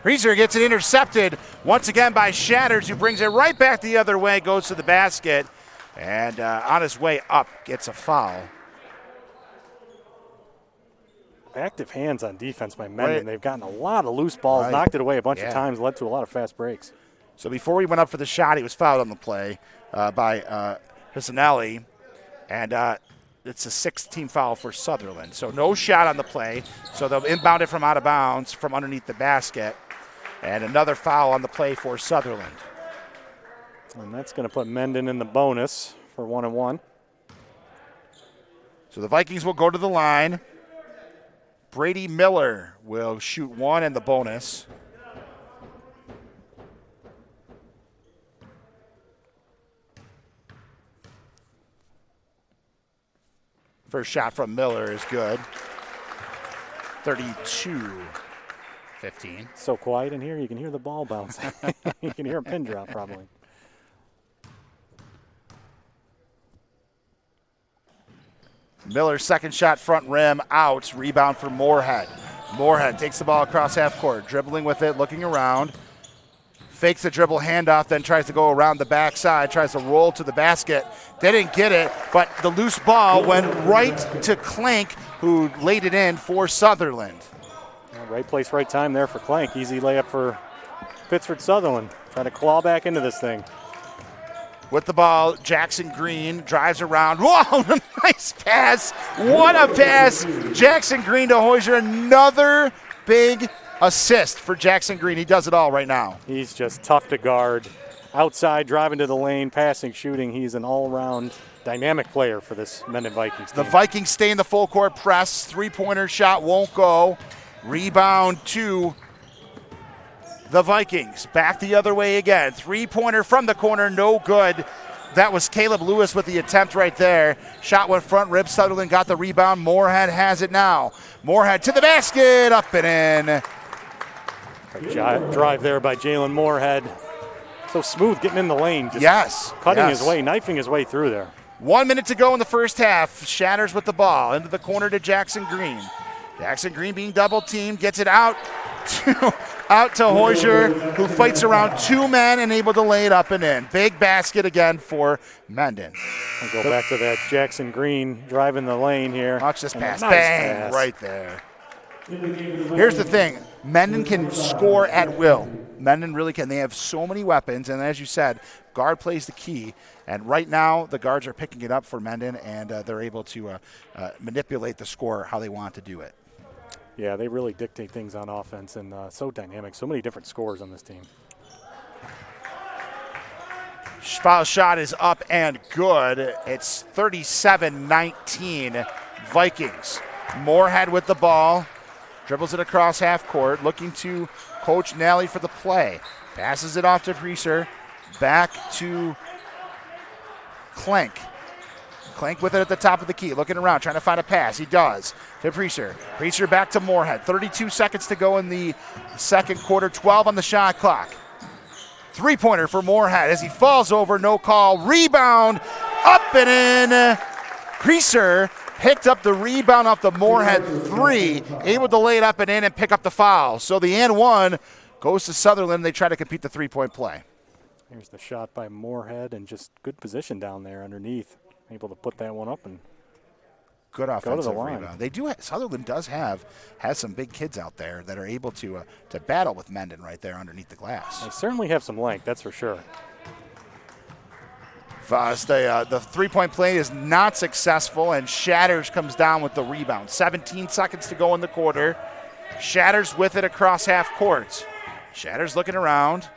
Reeser gets it intercepted once again by Shatters, who brings it right back the other way, goes to the basket, and on his way up gets a foul. Active hands on defense by Mendon. Right. They've gotten a lot of loose balls, Right. knocked it away a bunch of times, led to a lot of fast breaks. So before he went up for the shot, he was fouled on the play by Pissanelli, and it's a 6th-team foul for Sutherland. So no shot on the play, so they'll inbound it from out of bounds from underneath the basket, and another foul on the play for Sutherland. And that's going to put Mendon in the bonus for 1-1. So the Vikings will go to the line. Brady Miller will shoot one in the bonus. First shot from Miller is good. 32-15. So quiet in here, you can hear the ball bounce. You can hear a pin drop probably. Miller's second shot front rim out. Rebound for Moorhead. Moorhead takes the ball across half court, dribbling with it, looking around. Fakes the dribble handoff, then tries to go around the backside, tries to roll to the basket. They didn't get it, but the loose ball went right to Clank, who laid it in for Sutherland. Right place, right time there for Clank. Easy layup for Pittsford Sutherland. Trying to claw back into this thing. With the ball, Jackson Green drives around. Whoa, nice pass. What a pass. Jackson Green to Hozier. Another big assist for Jackson Green. He does it all right now. He's just tough to guard. Outside, driving to the lane, passing, shooting. He's an all-around dynamic player for this Mendon Vikings team. The Vikings stay in the full court press. Three-pointer shot won't go. Rebound to the Vikings. Back the other way again. Three-pointer from the corner, no good. That was Caleb Lewis with the attempt right there. Shot went front rib. Sutherland got the rebound. Moorhead has it now. Moorhead to the basket, up and in. Drive there by Jalen Moorhead. So smooth getting in the lane. Just cutting his way, knifing his way through there. 1 minute to go in the first half. Shatters with the ball into the corner to Jackson Green. Jackson Green being double teamed, gets it out to Hozier, who fights around two men and able to lay it up and in. Big basket again for Mendon. I'll go back to that Jackson Green driving the lane here. Watch this pass. Nice Bang, pass. right there. Here's the thing. Mendon can score at will. Mendon really can. They have so many weapons, and as you said, guard plays the key. And right now, the guards are picking it up for Mendon, and they're able to manipulate the score how they want to do it. Yeah, they really dictate things on offense, and so dynamic. So many different scores on this team. Foul shot is up and good. It's 37-19 Vikings. Moorhead with the ball. Dribbles it across half court, looking to Coach Nally for the play. Passes it off to Preaser. Back to Clank. Clank with it at the top of the key, looking around, trying to find a pass. He does to Preaser. Preaser back to Moorhead. 32 seconds to go in the second quarter, 12 on the shot clock. Three-pointer for Moorhead as he falls over, no call. Rebound, up and in. Preaser picked up the rebound off the Moorhead three, able to lay it up and in and pick up the foul. So the and one goes to Sutherland. They try to compete the three-point play. Here's the shot by Moorhead, and just good position down there underneath. Able to put that one up and good offensive line. rebound. They do. Sutherland has some big kids out there that are able to battle with Mendon right there underneath the glass. They certainly have some length, that's for sure. The three-point play is not successful, and Shatters comes down with the rebound. 17 seconds to go in the quarter. Shatters with it across half court. Shatters looking around.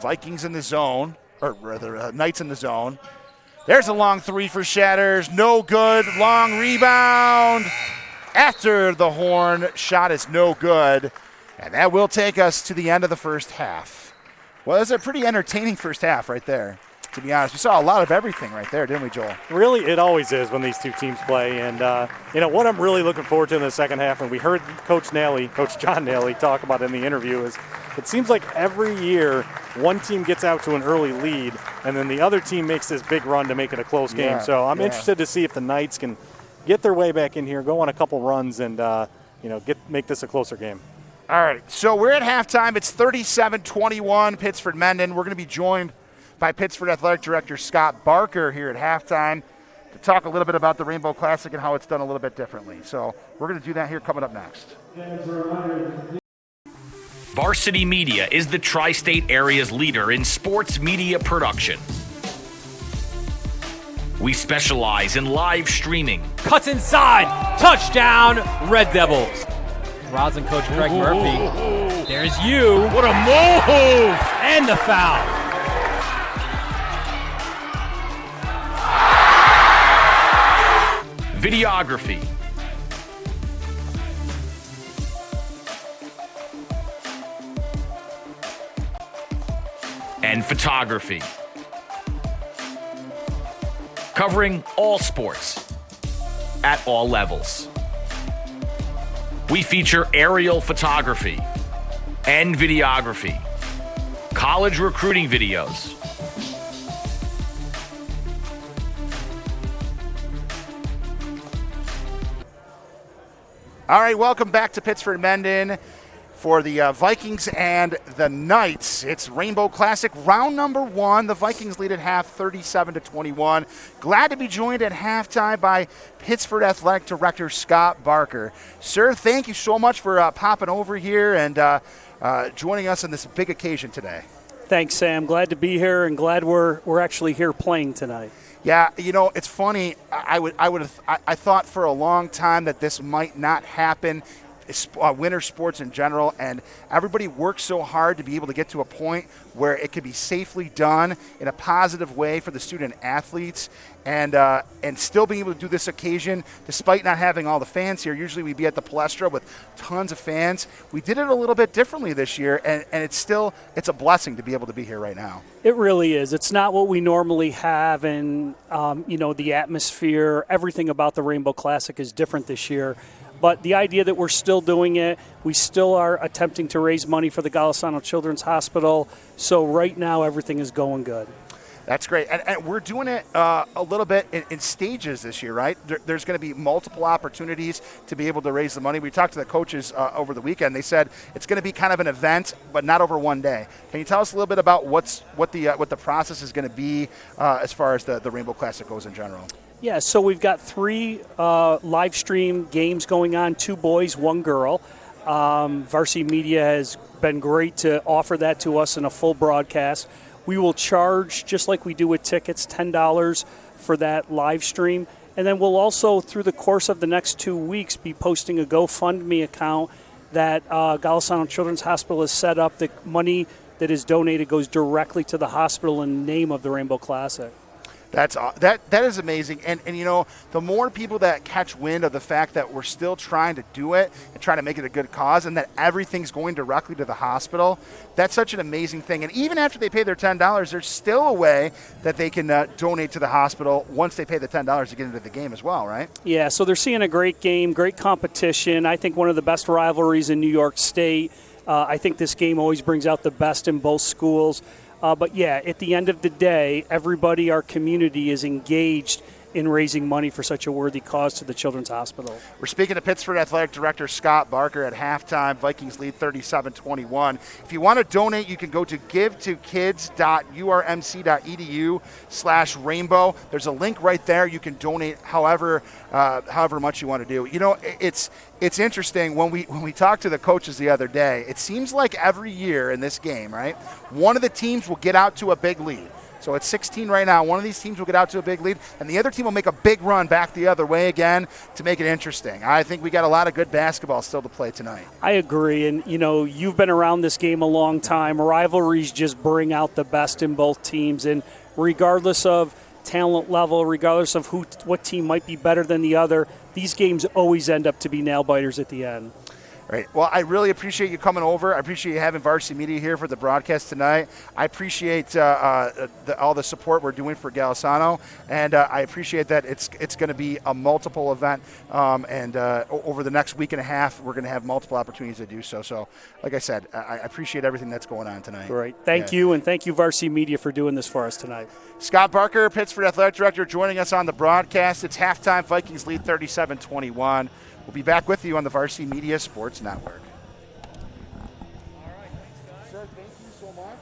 Vikings in the zone, or rather Knights in the zone. There's a long three for Shatters. No good. Long rebound. After the horn, shot is no good. And that will take us to the end of the first half. Well, it was a pretty entertaining first half right there, to be honest. We saw a lot of everything right there, didn't we, Joel? Really, it always is when these two teams play. And, what I'm really looking forward to in the second half, and we heard Coach John Nally, talk about it in the interview, is it seems like every year one team gets out to an early lead, and then the other team makes this big run to make it a close game. So I'm interested to see if the Knights can get their way back in here, go on a couple runs, and make this a closer game. All right, so we're at halftime. It's 37-21, Pittsford Mendon. We're going to be joined by Pittsford Athletic Director Scott Barker here at halftime to talk a little bit about the Rainbow Classic and how it's done a little bit differently. So we're going to do that here coming up next. Varsity Media is the tri-state area's leader in sports media production. We specialize in live streaming. Cuts inside. Touchdown, Red Devils. Rosin coach Craig Murphy. There's you. What a move! And the foul. Videography. And photography. Covering all sports at all levels. We feature aerial photography and videography, college recruiting videos, All right, welcome back to Pittsford Mendon for the Vikings and the Knights. It's Rainbow Classic round number 1. The Vikings lead at half 37-21. Glad to be joined at halftime by Pittsford Athletic Director Scott Barker. Sir, thank you so much for popping over here and joining us on this big occasion today. Thanks, Sam. Glad to be here and glad we're actually here playing tonight. Yeah, it's funny. I thought for a long time that this might not happen. Winter sports in general, and everybody works so hard to be able to get to a point where it could be safely done in a positive way for the student athletes, and still being able to do this occasion despite not having all the fans here. Usually we'd be at the Palestra with tons of fans. We did it a little bit differently this year, and it's a blessing to be able to be here right now. It really is. It's not what we normally have, and the atmosphere, everything about the Rainbow Classic is different this year. But the idea that we're still doing it, we still are attempting to raise money for the Golisano Children's Hospital. So right now, everything is going good. That's great. And we're doing it a little bit in stages this year, right? There's going to be multiple opportunities to be able to raise the money. We talked to the coaches over the weekend. They said it's going to be kind of an event, but not over one day. Can you tell us a little bit about what the process is going to be as far as the Rainbow Classic goes in general? Yeah, so we've got 3 live stream games going on, 2 boys, 1 girl. Varsity Media has been great to offer that to us in a full broadcast. We will charge, just like we do with tickets, $10 for that live stream. And then we'll also, through the course of the next 2 weeks, be posting a GoFundMe account that Golisano Children's Hospital has set up. The money that is donated goes directly to the hospital in the name of the Rainbow Classic. That is amazing, and the more people that catch wind of the fact that we're still trying to do it and trying to make it a good cause, and that everything's going directly to the hospital, that's such an amazing thing. And even after they pay their $10, there's still a way that they can donate to the hospital once they pay the $10 to get into the game as well, right? Yeah, so they're seeing a great game, great competition. I think one of the best rivalries in New York State. I think this game always brings out the best in both schools. But yeah, at the end of the day, everybody, our community, is engaged in raising money for such a worthy cause to the Children's Hospital. We're speaking to Pittsford Athletic Director Scott Barker at halftime. Vikings lead 37-21. If you want to donate, you can go to givetokids.urmc.edu/rainbow. There's a link right there. You can donate however much you want to do. You know, it's interesting when we talked to the coaches the other day. It seems like every year in this game, right, one of the teams will get out to a big lead. So it's 16 right now. One of these teams will get out to a big lead, and the other team will make a big run back the other way again to make it interesting. I think we got a lot of good basketball still to play tonight. I agree, and you know, you've been around this game a long time. Rivalries just bring out the best in both teams, and regardless of talent level, regardless of what team might be better than the other, these games always end up to be nail-biters at the end. Right. Well, I really appreciate you coming over. I appreciate you having Varsity Media here for the broadcast tonight. I appreciate all the support we're doing for Galisano, and I appreciate that it's going to be a multiple event, and over the next week and a half, we're going to have multiple opportunities to do so. So, like I said, I appreciate everything that's going on tonight. Great. Thank you, and thank you, Varsity Media, for doing this for us tonight. Scott Barker, Pittsford Athletic Director, joining us on the broadcast. It's halftime. Vikings lead 37-21. We'll be back with you on the Varsity Media Sports Network. All right, thanks, guys. Sir, thank you so much.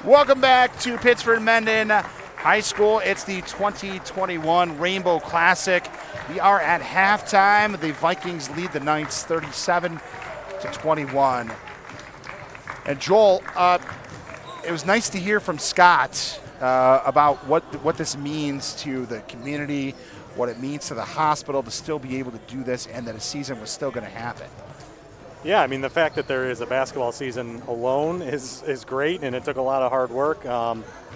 Welcome back to Pittsford Mendon High School. It's the 2021 Rainbow Classic. We are at halftime. The Vikings lead the Knights 37-21. And Joel, it was nice to hear from Scott about what this means to the community, what it means to the hospital to still be able to do this, and that a season was still going to happen. Yeah, I mean, the fact that there is a basketball season alone is great, and it took a lot of hard work.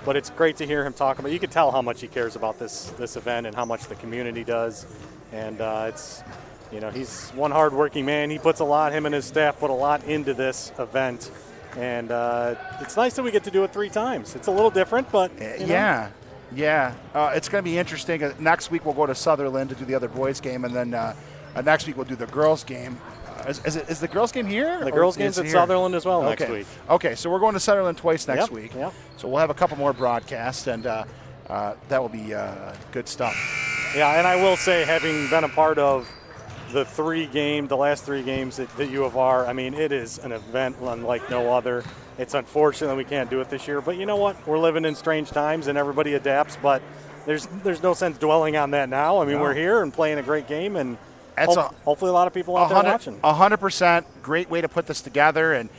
But it's great to hear him talk about. You can tell how much he cares about this event and how much the community does. And it's, he's one hard-working man. He puts a lot. Him and his staff put a lot into this event. And it's nice that we get to do it 3 times. It's a little different, but yeah. It's going to be interesting. Next week we'll go to Sutherland to do the other boys game, and then next week we'll do the girls game. Is the girls game here? The girls game's at Sutherland as well next week. Okay, so we're going to Sutherland twice next week. Yep. So we'll have a couple more broadcasts, and that will be good stuff. Yeah, and I will say, having been a part of the last 3 games at U of R, I mean, it is an event unlike no other. It's unfortunate that we can't do it this year, but you know what? We're living in strange times, and everybody adapts, but there's no sense dwelling on that now. I mean, we're here and playing a great game, and hopefully a lot of people out there watching. 100%. Great way to put this together and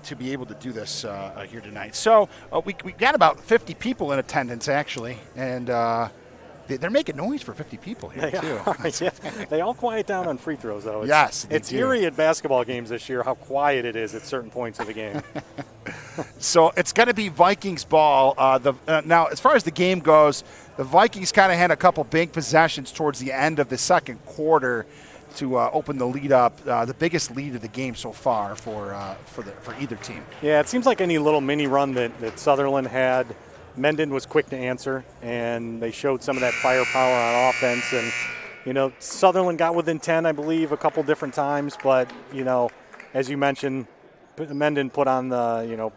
to be able to do this here tonight. So we got about 50 people in attendance, actually, and they're making noise for 50 people here, too. Yeah. They all quiet down on free throws, though. It's eerie at basketball games this year how quiet it is at certain points of the game. So it's going to be Vikings ball. Now, as far as the game goes, the Vikings kind of had a couple big possessions towards the end of the second quarter to open the lead up, the biggest lead of the game so far for either team. Yeah, it seems like any little mini run that Sutherland had, Mendon was quick to answer, and they showed some of that firepower on offense. And, Sutherland got within 10, I believe, a couple different times. But, as you mentioned, Mendon put on the,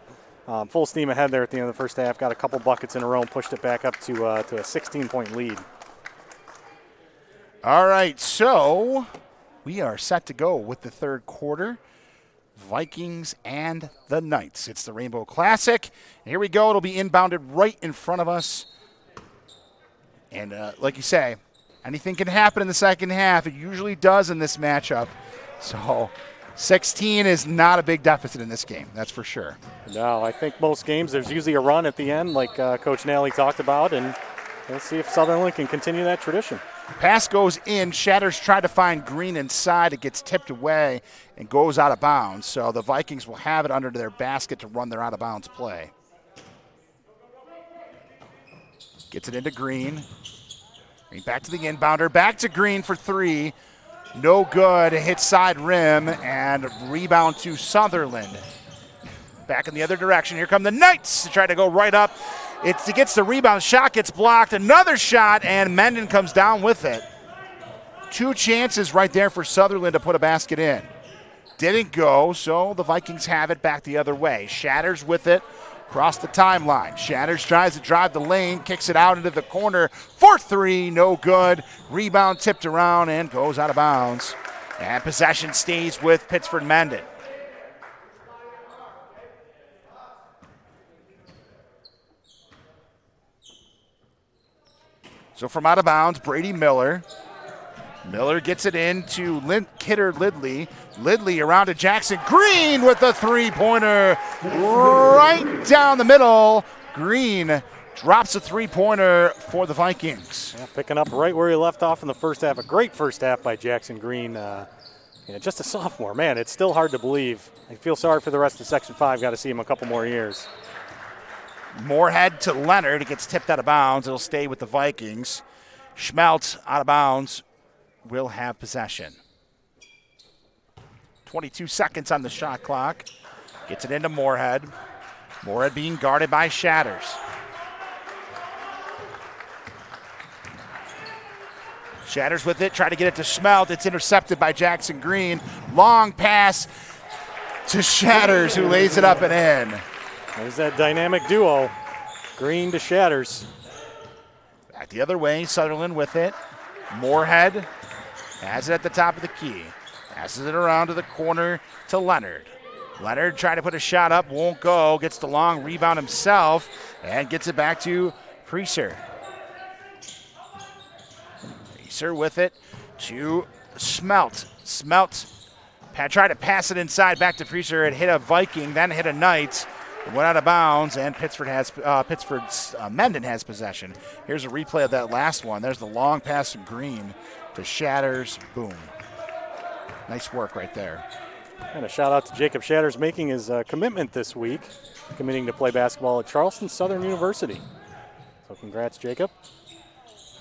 full steam ahead there at the end of the first half, got a couple buckets in a row and pushed it back up to a 16-point lead. All right, so we are set to go with the third quarter. Vikings and the Knights. It's the Rainbow Classic. And here we go. It'll be inbounded right in front of us. And like you say, anything can happen in the second half. It usually does in this matchup. So 16 is not a big deficit in this game, that's for sure. No, I think most games there's usually a run at the end like Coach Nally talked about, and we'll see if Sutherland can continue that tradition. Pass goes in. Shatters try to find Green inside. It gets tipped away and goes out of bounds. So the Vikings will have it under their basket to run their out-of-bounds play. Gets it into Green. Green back to the inbounder. Back to Green for 3. No good. Hits side rim and rebound to Sutherland. Back in the other direction. Here come the Knights to try to go right up. It gets the rebound. Shot gets blocked. Another shot, and Mendon comes down with it. 2 chances right there for Sutherland to put a basket in. Didn't go, so the Vikings have it back the other way. Shatters with it across the timeline. Shatters tries to drive the lane, kicks it out into the corner for 3. No good. Rebound tipped around and goes out of bounds. And possession stays with Pittsford Mendon. So from out of bounds, Brady Miller. Miller gets it into Kidder Lidley. Lidley around to Jackson Green with a 3-pointer right down the middle. Green drops a 3-pointer for the Vikings. Yeah, picking up right where he left off in the first half. A great first half by Jackson Green. Just a sophomore. Man, it's still hard to believe. I feel sorry for the rest of Section 5. Got to see him a couple more years. Moorhead to Leonard. It gets tipped out of bounds. It'll stay with the Vikings. Schmeltz out of bounds. Will have possession. 22 seconds on the shot clock. Gets it into Moorhead. Moorhead being guarded by Shatters. Shatters with it. Try to get it to Schmeltz. It's intercepted by Jackson Green. Long pass to Shatters, who lays it up and in. There's that dynamic duo, Green to Shatters. Back the other way, Sutherland with it. Moorhead has it at the top of the key. Passes it around to the corner to Leonard. Leonard trying to put a shot up, won't go. Gets the long rebound himself and gets it back to Preaser. Preaser with it to Smelt. Smelt tried to pass it inside back to Preaser. It hit a Viking, then hit a Knight. It went out of bounds, and Mendon has possession. Here's a replay of that last one. There's the long pass to Green to Shatters. Boom. Nice work right there. And a shout out to Jacob Shatters making his commitment this week, committing to play basketball at Charleston Southern University. So congrats, Jacob.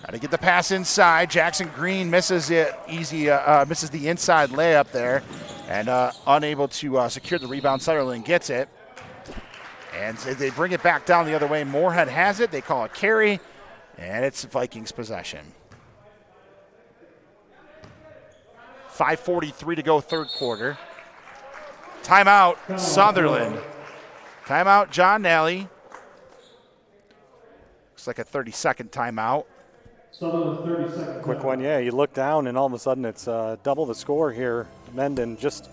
Trying to get the pass inside. Jackson Green misses it misses the inside layup there, and unable to secure the rebound. Sutherland gets it, and they bring it back down the other way. Moorhead has it. They call it carry, and it's Vikings possession. 5:43 to go, third quarter. Timeout, Sutherland. Timeout, John Nally. Looks like a 30-second timeout. Quick one, yeah. You look down, and all of a sudden it's double the score here. Mendon just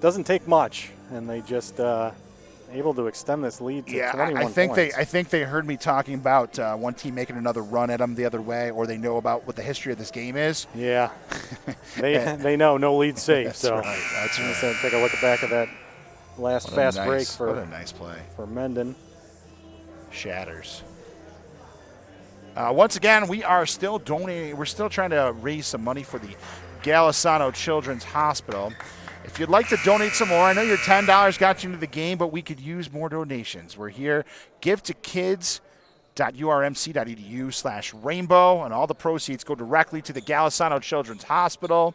doesn't take much, and they just able to extend this lead to 21 points. I think they heard me talking about one team making another run at them the other way, or they know about what the history of this game is. Yeah, they know no lead safe. That's so right. That's right. So take a look back at that last fast break for what a nice play for Mendon. Shatters. Once again, we are still donating. We're still trying to raise some money for the Galisano Children's Hospital. If you'd like to donate some more, I know your $10 got you into the game, but we could use more donations. We're here. Give to kids.urmc.edu/rainbow, and all the proceeds go directly to the Galisano Children's Hospital.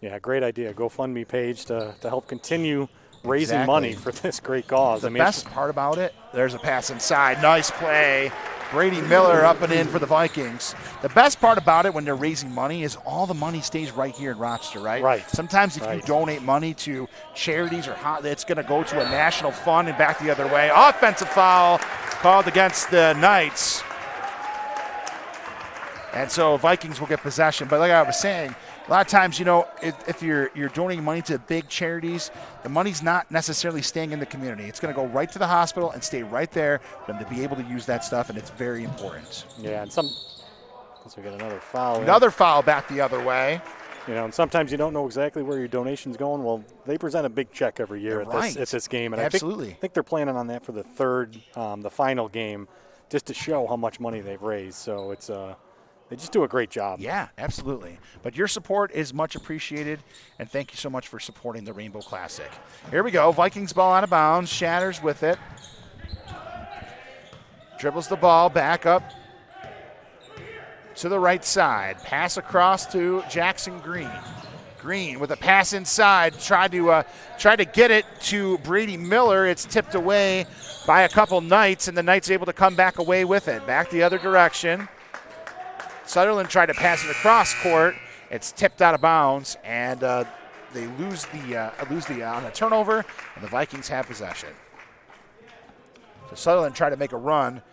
Yeah, great idea. GoFundMe page to help continue raising money for this great cause. The best part about it, there's a pass inside. Nice play. Brady Miller up and in for the Vikings. The best part about it when they're raising money is all the money stays right here in Rochester, right? Right. Sometimes if you donate money to charities it's going to go to a national fund and back the other way. Offensive foul called against the Knights. And so Vikings will get possession. But like I was saying, a lot of times, if you're donating money to big charities, the money's not necessarily staying in the community. It's going to go right to the hospital and stay right there for them to be able to use that stuff, and it's very important. Yeah, and so we get another foul. Another foul back the other way. And sometimes you don't know exactly where your donation's going. Well, they present a big check every year at this game, and absolutely. I think they're planning on that for the the final game, just to show how much money they've raised. So it's they just do a great job. Yeah, absolutely. But your support is much appreciated, and thank you so much for supporting the Rainbow Classic. Here we go. Vikings ball out of bounds. Shatters with it. Dribbles the ball back up to the right side. Pass across to Jackson Green. Green with a pass inside. Tried to get it to Brady Miller. It's tipped away by a couple Knights, and the Knights able to come back away with it. Back the other direction. Sutherland tried to pass it across court. It's tipped out of bounds, and they lose on a turnover, and the Vikings have possession. So Sutherland tried to make a run,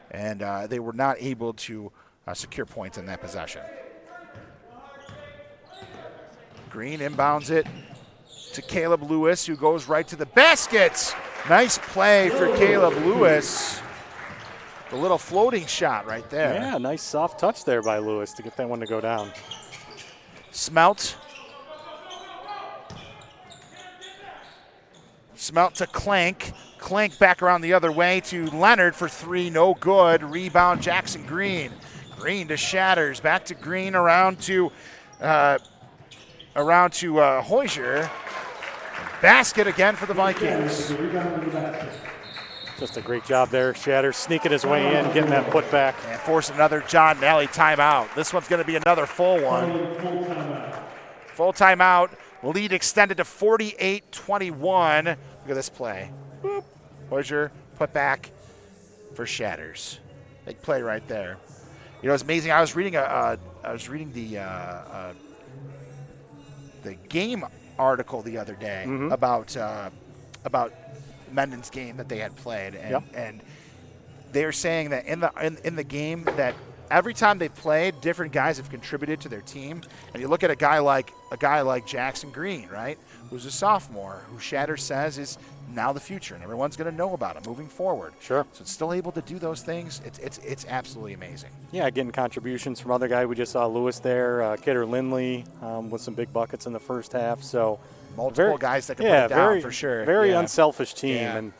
and they were not able to secure points in that possession. Green inbounds it to Caleb Lewis, who goes right to the basket. Nice play for Caleb Lewis. The little floating shot right there. Yeah, nice soft touch there by Lewis to get that one to go down. Smelt. Smelt to Clank. Clank back around the other way to Leonard for three. No good. Rebound Jackson Green. Green to Shatters. Back to Green around to Hoyser. Basket again for the Vikings. Just a great job there. Shatters sneaking his way in, getting that put back. And forcing another John Nally timeout. This one's going to be another full one. Full timeout. Lead extended to 48-21. Look at this play. Boop. Hoyser put back for Shatters. Big play right there. It's amazing. I was reading the game article the other day about Mendon's game that they had played, and they're saying that in the game that every time they've played, different guys have contributed to their team. And you look at a guy like Jackson Green, right, who's a sophomore, who Shatter says is now the future, and everyone's going to know about him moving forward. Sure. So it's still able to do those things. It's absolutely amazing. Yeah, getting contributions from other guys. We just saw Lewis there, Kidder Lindley with some big buckets in the first half. So multiple guys that can put it down for sure. Very unselfish team. Yeah. And,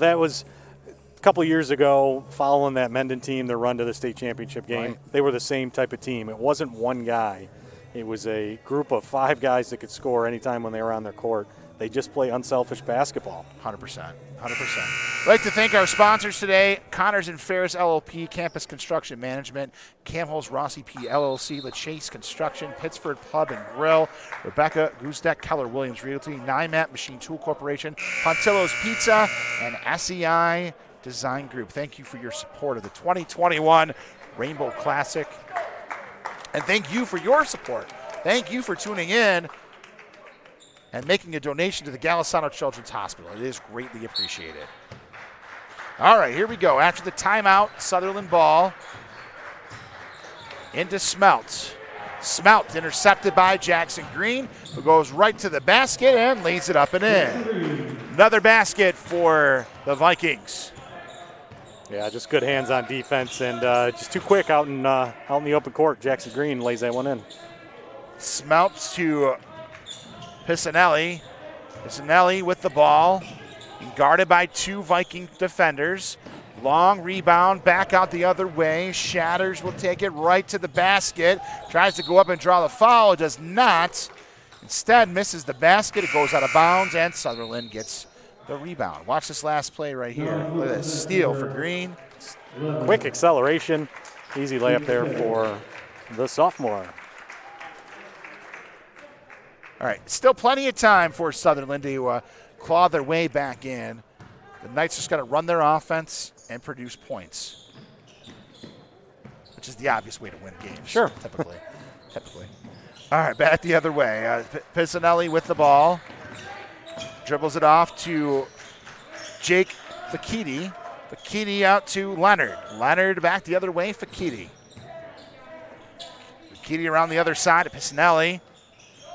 that was a couple years ago following that Mendon team, their run to the state championship game. Right. They were the same type of team. It wasn't one guy. It was a group of 5 guys that could score anytime when they were on their court. They just play unselfish basketball. 100%. I'd like to thank our sponsors today, Connors and Ferris LLP, Campus Construction Management, Camholz Rossi P. LLC, LaChase Construction, Pittsford Pub and Grill, Rebecca Guzdeck, Keller Williams Realty, NIMAT Machine Tool Corporation, Pontillo's Pizza, and SEI Design Group. Thank you for your support of the 2021 Rainbow Classic. And thank you for your support. Thank you for tuning in and making a donation to the Golisano Children's Hospital. It is greatly appreciated. All right, here we go. After the timeout, Sutherland ball into Smelt. Smelt intercepted by Jackson Green, who goes right to the basket and lays it up and in. Another basket for the Vikings. Yeah, just good hands on defense and just too quick out in the open court. Jackson Green lays that one in. Smelt to Pissanelli. Pissanelli with the ball, guarded by 2 Viking defenders. Long rebound, back out the other way. Shatters will take it right to the basket. Tries to go up and draw the foul. It does not. Instead, misses the basket. It goes out of bounds, and Sutherland gets the rebound. Watch this last play right here. Look at this steal for Green. Quick acceleration. Easy layup there for the sophomore. All right, still plenty of time for Sutherland to claw their way back in. The Knights just got to run their offense and produce points, which is the obvious way to win games. Sure. Typically. All right, back the other way. Pissanelli with the ball. Dribbles it off to Jake Fakiti. Fakiti out to Leonard. Leonard back the other way, Fakiti. Fakiti around the other side to Pissanelli.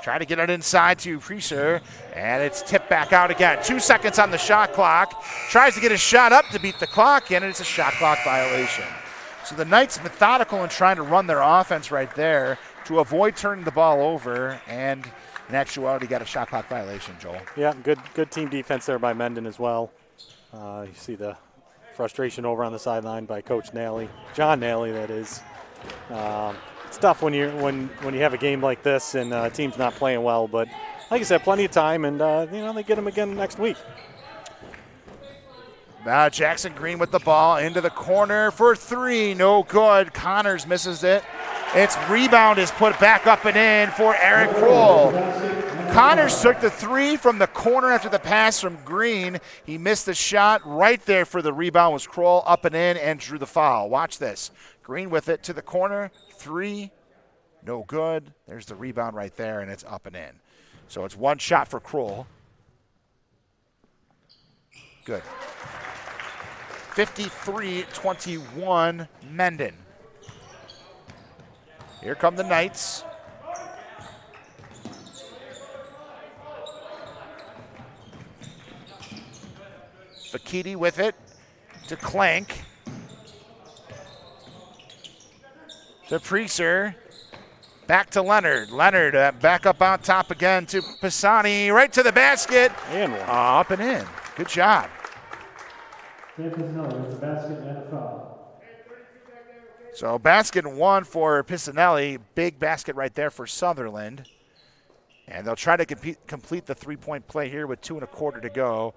Trying to get it inside to Preacher, and it's tipped back out again. 2 seconds on the shot clock. Tries to get a shot up to beat the clock, and it's a shot clock violation. So the Knights methodical in trying to run their offense right there to avoid turning the ball over, and in actuality got a shot clock violation, Joel. Yeah, good team defense there by Mendon as well. You see the frustration over on the sideline by Coach Nally, John Nally, that is. It's tough when you have a game like this and a team's not playing well, but like I said, plenty of time, and they get them again next week. Now Jackson Green with the ball into the corner for 3, no good. Connors misses it. Its rebound is put back up and in for Eric Kroll. Connors took the 3 from the corner after the pass from Green. He missed the shot. Right there for the rebound was Kroll, up and in, and drew the foul. Watch this. Green with it to the corner. 3, no good. There's the rebound right there, and it's up and in. So it's 1 shot for Kroll. Good. 53-21 Mendon. Here come the Knights. Fakiti with it to Clank. To Preacher. Back to Leonard. Leonard back up on top again to Pisani. Right to the basket. And one. Up and in. Good job. So basket 1 for Pissanelli. Big basket right there for Sutherland. And they'll try to complete the 3-point play here with 2 1/4 to go.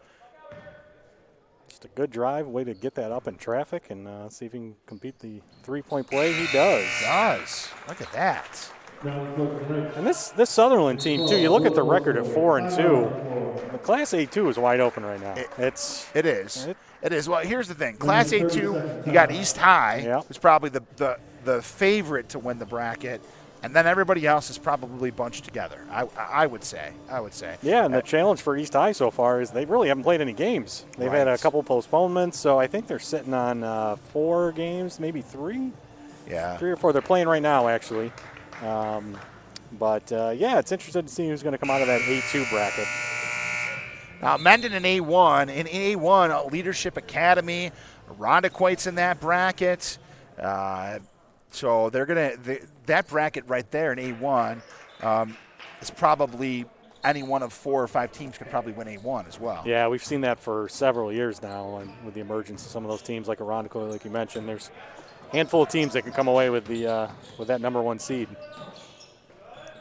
Just a good drive, way to get that up in traffic and see if he can complete the 3-point play. He does. Look at that. And this Sutherland team, too, you look at the record at 4-2. The Class A2 is wide open right now. It is. Well, here's the thing. Class A2, you got East High, who's probably the favorite to win the bracket. And then everybody else is probably bunched together, I would say. Yeah, and the challenge for East High so far is they really haven't played any games. They've had a couple postponements, so I think they're sitting on 4 games, maybe 3. Yeah. 3 or 4. They're playing right now, actually. Yeah, it's interesting to see who's going to come out of that A2 bracket. Now, Mendon in A1. In A1, Leadership Academy. Rondequoit's in that bracket. So they're going to – that bracket right there in A1 is probably any one of 4 or 5 teams could probably win A1 as well. Yeah, we've seen that for several years now, and with the emergence of some of those teams like Rondequoit, like you mentioned, there's a handful of teams that can come away with the with that number 1 seed.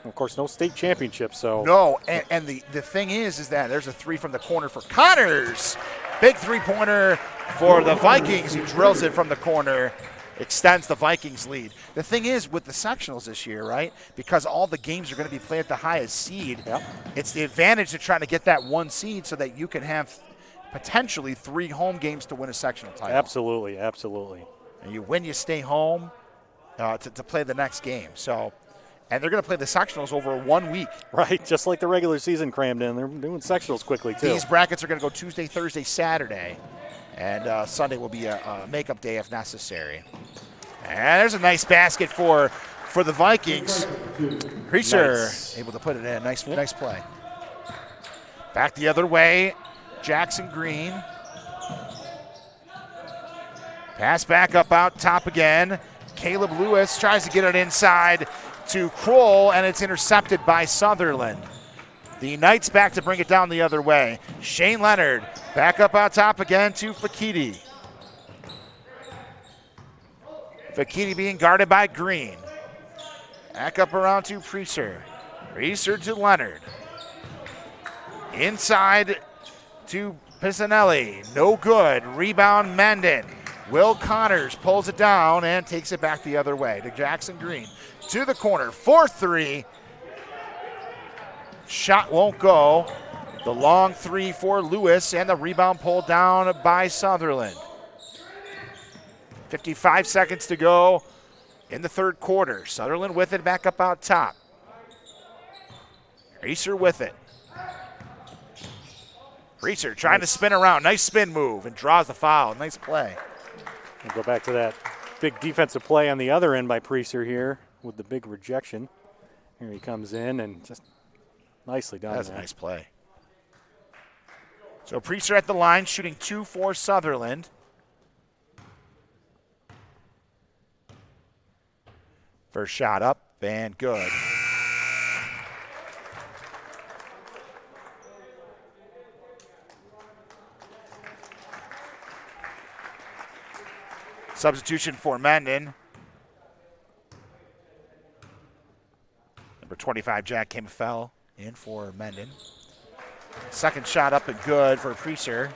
Of course, no state championship, so. No, and the thing is that there's a 3 from the corner for Connors. Big 3-pointer for the Vikings. He drills it from the corner, extends the Vikings lead. The thing is with the sectionals this year, right, because all the games are going to be played at the highest seed, it's the advantage of trying to get that 1 seed so that you can have potentially 3 home games to win a sectional title. Absolutely, absolutely. And you win, you stay home to play the next game. So. And they're going to play the sectionals over 1 week. Right, just like the regular season crammed in. They're doing sectionals quickly, too. These brackets are going to go Tuesday, Thursday, Saturday. And Sunday will be a makeup day if necessary. And there's a nice basket for the Vikings. Reeser able to put it in. Nice play. Back the other way. Jackson Green. Pass back up out top again. Caleb Lewis tries to get it inside to Kroll, and it's intercepted by Sutherland. The Knights back to bring it down the other way. Shane Leonard back up out top again to Fakiti. Fakiti being guarded by Green. Back up around to Preaser. Preaser to Leonard. Inside to Pisanelli. No good. Rebound Mendon. Will Connors pulls it down and takes it back the other way to Jackson Green. To the corner, 4-3. Shot won't go. The long 3 for Lewis, and the rebound pulled down by Sutherland. 55 seconds to go in the third quarter. Sutherland with it back up out top. Reeser with it. Reeser trying to spin around. Nice spin move and draws the foul. Nice play. We'll go back to that big defensive play on the other end by Preaser here with the big rejection. Here he comes in and just nicely done. That's a nice play. So Preaser at the line, shooting 2 for Sutherland. First shot up and good. Substitution for Mendon. Number 25, Jack Kimfell, in for Mendon. Second shot up and good for Preaser.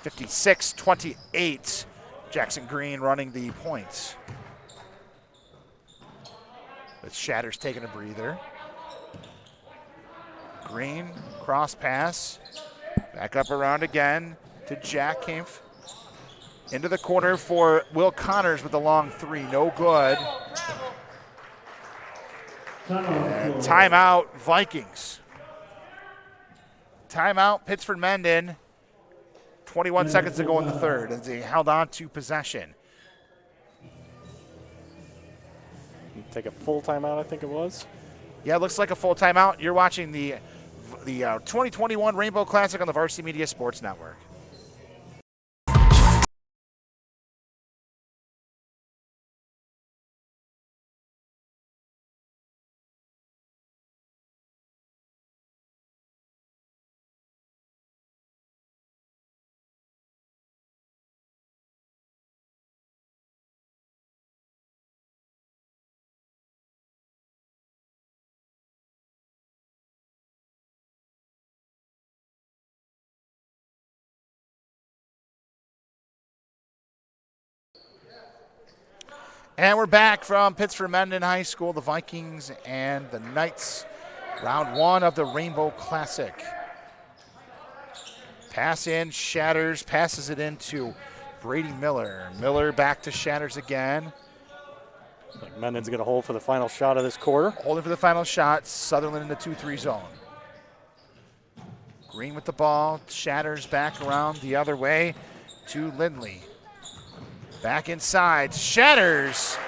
56-28. Jackson Green running the points. With Shatters taking a breather. Green, cross pass. Back up around again to Jack Kimf. Into the corner for Will Connors with the long 3. No good. And timeout, Vikings. Timeout, Pittsford Mendon. 21 seconds to go in the third as they held on to possession. Take a full timeout, I think it was. Yeah, it looks like a full timeout. You're watching the 2021 Rainbow Classic on the Varsity Media Sports Network. And we're back from Pittsford Mendon High School, the Vikings and the Knights. Round 1 of the Rainbow Classic. Pass in, Shatters, passes it into Brady Miller. Miller back to Shatters again. Like Mendon's going to hold for the final shot of this quarter. Holding for the final shot, Sutherland in the 2-3 zone. Green with the ball, Shatters back around the other way to Lindley. Back inside. Shatters.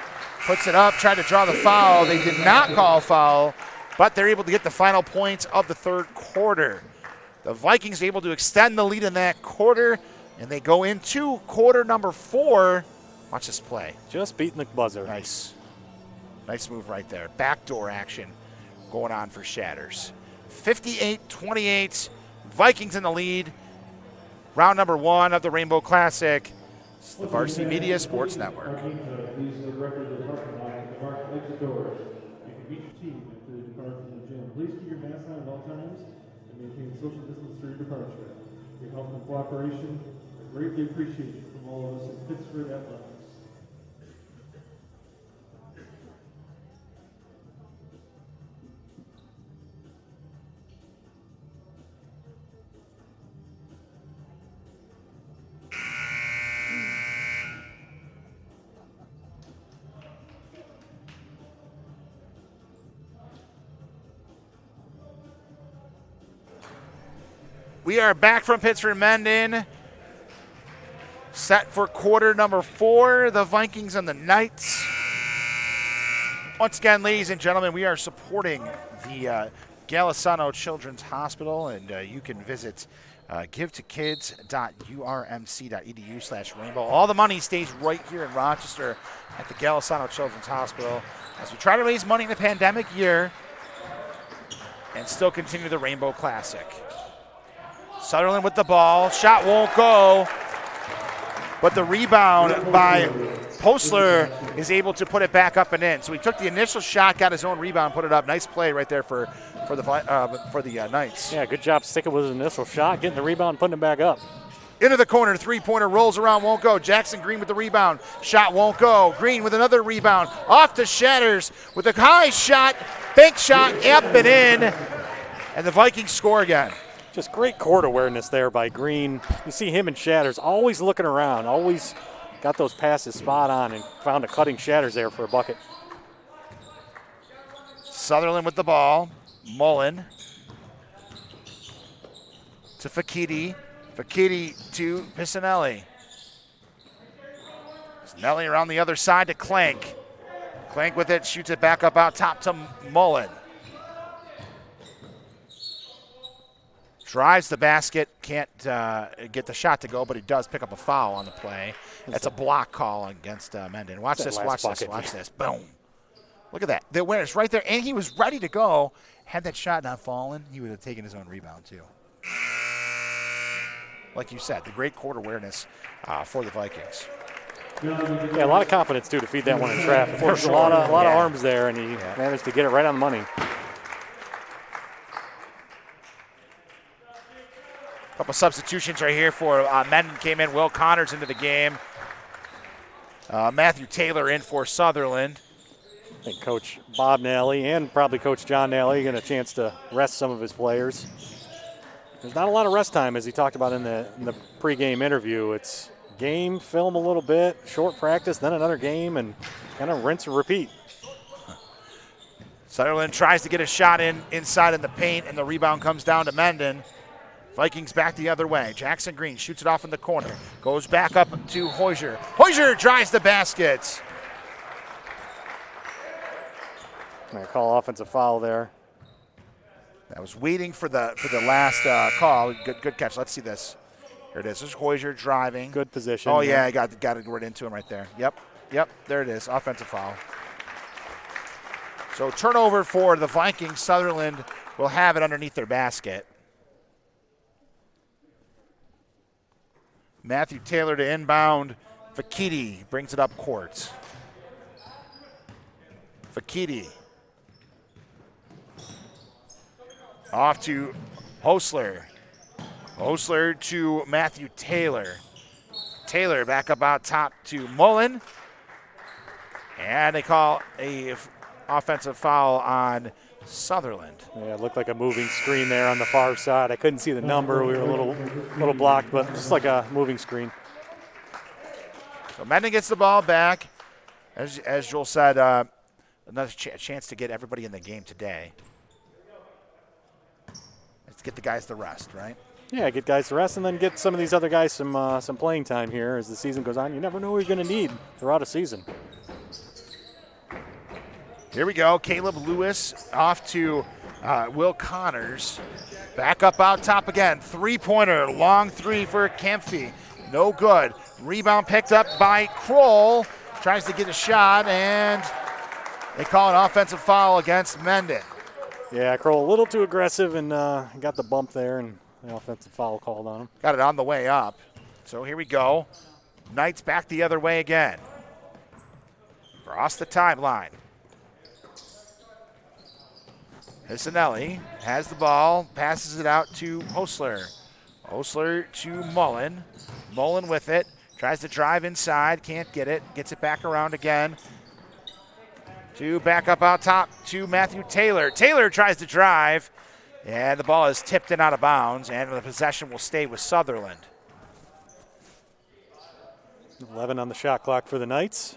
Puts it up, tried to draw the foul. They did not call foul, but they're able to get the final points of the third quarter. The Vikings are able to extend the lead in that quarter, and they go into quarter number 4. Watch this play. Just beating the buzzer. Nice. Nice move right there. Backdoor action going on for Shatters. 58-28, Vikings in the lead. Round number 1 of the Rainbow Classic. It's the Varsity Media Sports Network. Please keep your mask on at all times and maintain social distance through your departure. Your help and cooperation are greatly appreciated from all of us in Pittsford Athletics. We are back from Pittsford Mendon. Set for quarter number 4, the Vikings and the Knights. Once again, ladies and gentlemen, we are supporting the Golisano Children's Hospital, and you can visit givetokids.urmc.edu/rainbow. All the money stays right here in Rochester at the Golisano Children's Hospital as we try to raise money in the pandemic year and still continue the Rainbow Classic. Sutherland with the ball. Shot won't go. But the rebound by Postler is able to put it back up and in. So he took the initial shot, got his own rebound, put it up. Nice play right there for the Knights. Yeah, good job sticking with his initial shot, getting the rebound, putting it back up. Into the corner, three-pointer rolls around, won't go. Jackson Green with the rebound. Shot won't go. Green with another rebound. Off to Shatters with a high shot. Bank shot, up and in. And the Vikings score again. Just great court awareness there by Green. You see him and Shatters always looking around, always got those passes spot on and found a cutting Shatters there for a bucket. Sutherland with the ball. Mullen to Fakiti. Fakiti to Piscinelli. Piscinelli around the other side to Clank. Clank with it, shoots it back up out top to Mullen. Drives the basket, can't get the shot to go, but he does pick up a foul on the play. That's a block call against Mendon. Watch this, watch this, watch this. Boom. Look at that. The awareness right there, and he was ready to go. Had that shot not fallen, he would have taken his own rebound too. Like you said, the great court awareness for the Vikings. Yeah, a lot of confidence too to feed that one in traffic. There's a lot of arms there, and he managed to get it right on the money. Couple substitutions right here for Mendon came in. Will Connors into the game. Matthew Taylor in for Sutherland. I think Coach Bob Nally and probably Coach John Nally get a chance to rest some of his players. There's not a lot of rest time, as he talked about in the pregame interview. It's game, film a little bit, short practice, then another game, and kind of rinse and repeat. Sutherland tries to get a shot inside in the paint, and the rebound comes down to Mendon. Vikings back the other way. Jackson Green shoots it off in the corner. Goes back up to Hoyser. Hoyser drives the basket. I call offensive foul there. I was waiting for the last call. Good catch. Let's see this. Here it is. This is Hoyser driving. Good position. Oh, yeah, I got it right into him right there. Yep, there it is. Offensive foul. So turnover for the Vikings. Sutherland will have it underneath their basket. Matthew Taylor to inbound. Fakiti brings it up court. Fakiti. Off to Hostler. Hostler to Matthew Taylor. Taylor back up out top to Mullen. And they call a offensive foul on Sutherland. Yeah, it looked like a moving screen there on the far side. I couldn't see the number. We were a little blocked, but just like a moving screen. So Mendon gets the ball back. As Joel said, another chance to get everybody in the game today. Let's get the guys the rest, right? Yeah, get guys to rest and then get some of these other guys some playing time here as the season goes on. You never know who you're going to need throughout a season. Here we go. Caleb Lewis off to Will Connors. Back up out top again. Three-pointer, long three for Kempfy. No good. Rebound picked up by Kroll. Tries to get a shot, and they call an offensive foul against Mendon. Yeah, Kroll a little too aggressive and got the bump there, and the offensive foul called on him. Got it on the way up. So here we go. Knights back the other way again. Across the timeline. Hissanelli has the ball, passes it out to Hostler. Hostler to Mullen. Mullen with it, tries to drive inside, can't get it, gets it back around again. To back up out top to Matthew Taylor. Taylor tries to drive, and the ball is tipped in out of bounds, and the possession will stay with Sutherland. 11 on the shot clock for the Knights.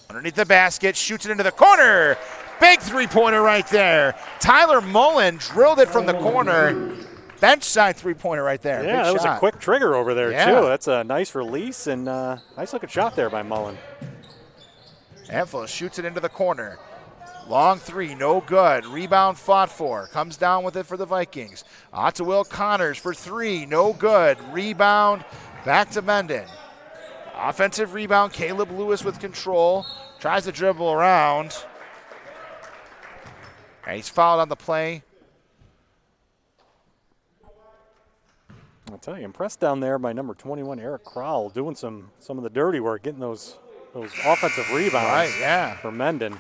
Underneath the basket, shoots it into the corner. Big three-pointer right there. Tyler Mullen drilled it from the corner. Bench side three-pointer right there. Yeah, Big that was shot. a quick trigger over there, Yeah. too. That's a nice release and nice looking shot there by Mullen. Anfla shoots it into the corner. Long three, no good. Rebound fought for. Comes down with it for the Vikings. Out to Will Connors for three, no good. Rebound back to Mendon. Offensive rebound, Caleb Lewis with control. Tries to dribble around. And he's fouled on the play. I'll tell you, impressed down there by number 21, Eric Crowell, doing some of the dirty work, getting those offensive rebounds Right, yeah. for Mendon.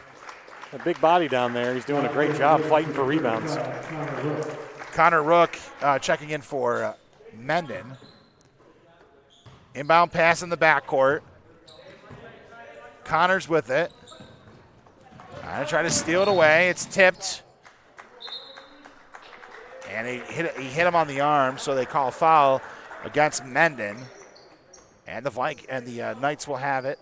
A big body down there. He's doing a great job fighting for rebounds. Connor Rook checking in for Mendon. Inbound pass in the backcourt. Connors with it. Trying to steal it away. It's tipped. And he hit him on the arm, so they call a foul against Mendon. And the Knights will have it.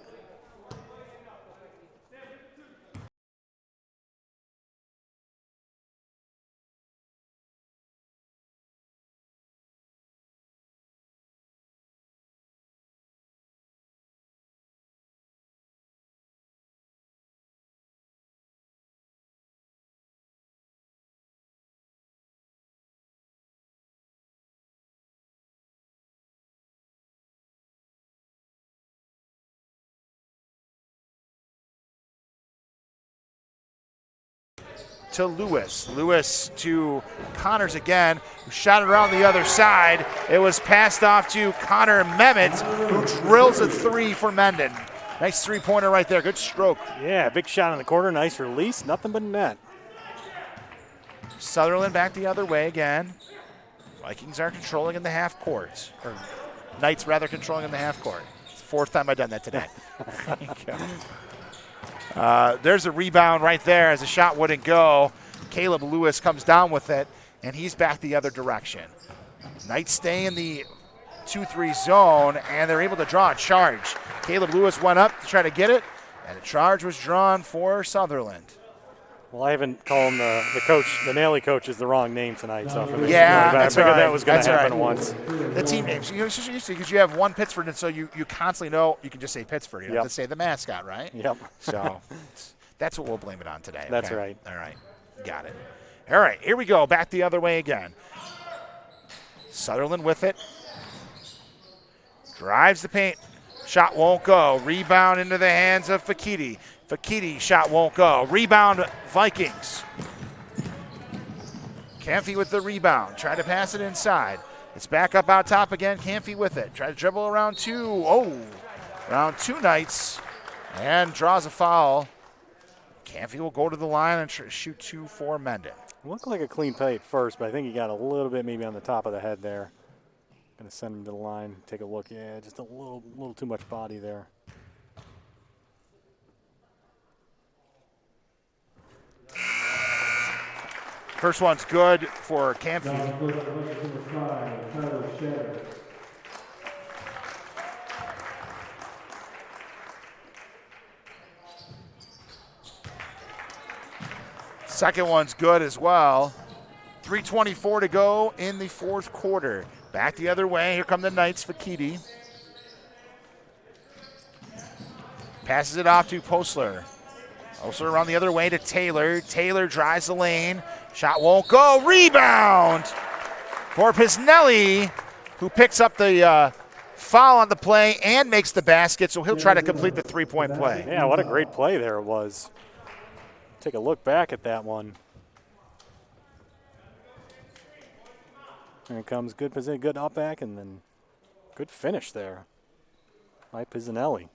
To Lewis. Lewis to Connors again, who shot it around the other side. It was passed off to Connor Mehmet, who drills a three for Mendon. Nice three-pointer right there. Good stroke. Yeah, big shot in the corner. Nice release. Nothing but net. Sutherland back the other way again. Vikings are controlling in the half court. Or Knights rather controlling in the half court. It's the fourth time I've done that today. There's a rebound right there as the shot wouldn't go. Caleb Lewis comes down with it, and he's back the other direction. Knights stay in the 2-3 zone, and they're able to draw a charge. Caleb Lewis went up to try to get it, and the charge was drawn for Sutherland. Well, I haven't called him the coach. The Nally coach is the wrong name tonight. So Yeah, I that's figured right. that was going to happen right. once. The team names. Because you have one Pittsford, and so you constantly know you can just say Pittsford. You don't have to say the mascot, right? Yep. So that's what we'll blame it on today. That's okay? right. All right. Got it. All right, here we go. Back the other way again. Sutherland with it. Drives the paint. Shot won't go. Rebound into the hands of Fakiti. Fakiti, shot won't go. Rebound, Vikings. Camphy with the rebound. Try to pass it inside. It's back up out top again. Camphy with it. Try to dribble around two. Oh, around two Knights. And draws a foul. Camphy will go to the line and shoot two for Mendon. Looked like a clean play at first, but I think he got a little bit maybe on the top of the head there. Going to send him to the line. Take a look. Yeah, just a little too much body there. First one's good for Camphy. Second one's good as well. 3:24 to go in the fourth quarter. Back the other way. Here come the Knights. Fakiti passes it off to Postler. Postler around the other way to Taylor. Taylor drives the lane. Shot won't go. Rebound for Pisnelli, who picks up the foul on the play and makes the basket, so he'll try to complete the three-point play. Yeah, what a great play there it was. Take a look back at that one. Here comes good position, good up back, and then good finish there by Pizzanelli.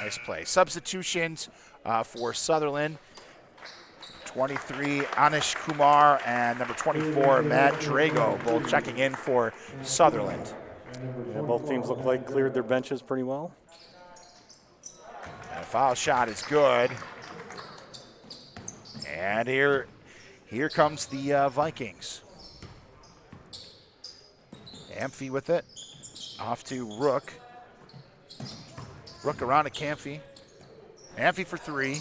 Nice play. Substitutions for Sutherland. 23, Anish Kumar, and number 24, Matt Drago, both checking in for Sutherland. Yeah, both teams look like cleared their benches pretty well. And a foul shot is good. And here comes the Vikings. Amphy with it. Off to Rook. Rook around to Camphy. Amphy for three.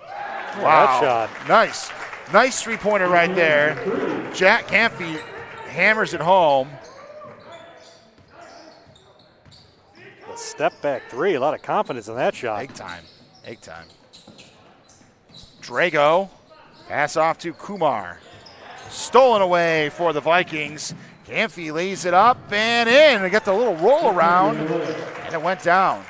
Oh, Wow. that shot. Nice. Nice three-pointer right there. Jack Camphy hammers it home. A step back three. A lot of confidence in that shot. Big time. Big time. Drago. Pass off to Kumar. Stolen away for the Vikings. Camphy lays it up and in. They got the little roll around, and it went down.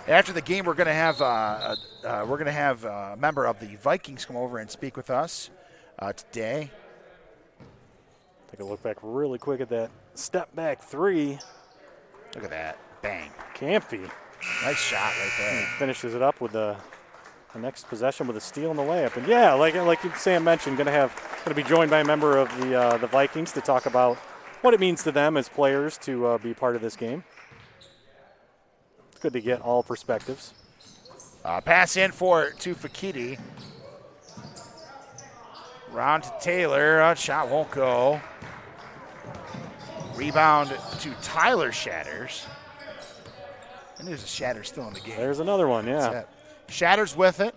After the game, we're going to have a member of the Vikings come over and speak with us today. Take a look back really quick at that step back three. Look at that. Bang. Camphy. Nice shot right there. He finishes it up with the next possession with a steal and the layup. And yeah, like Sam mentioned, going to be joined by a member of the Vikings to talk about what it means to them as players to be part of this game. It's good to get all perspectives. Pass in to Fakiti. Round to Taylor. Shot won't go. Rebound to Tyler Shatters. And there's a Shatter still in the game. There's another one, yeah. Shatters with it.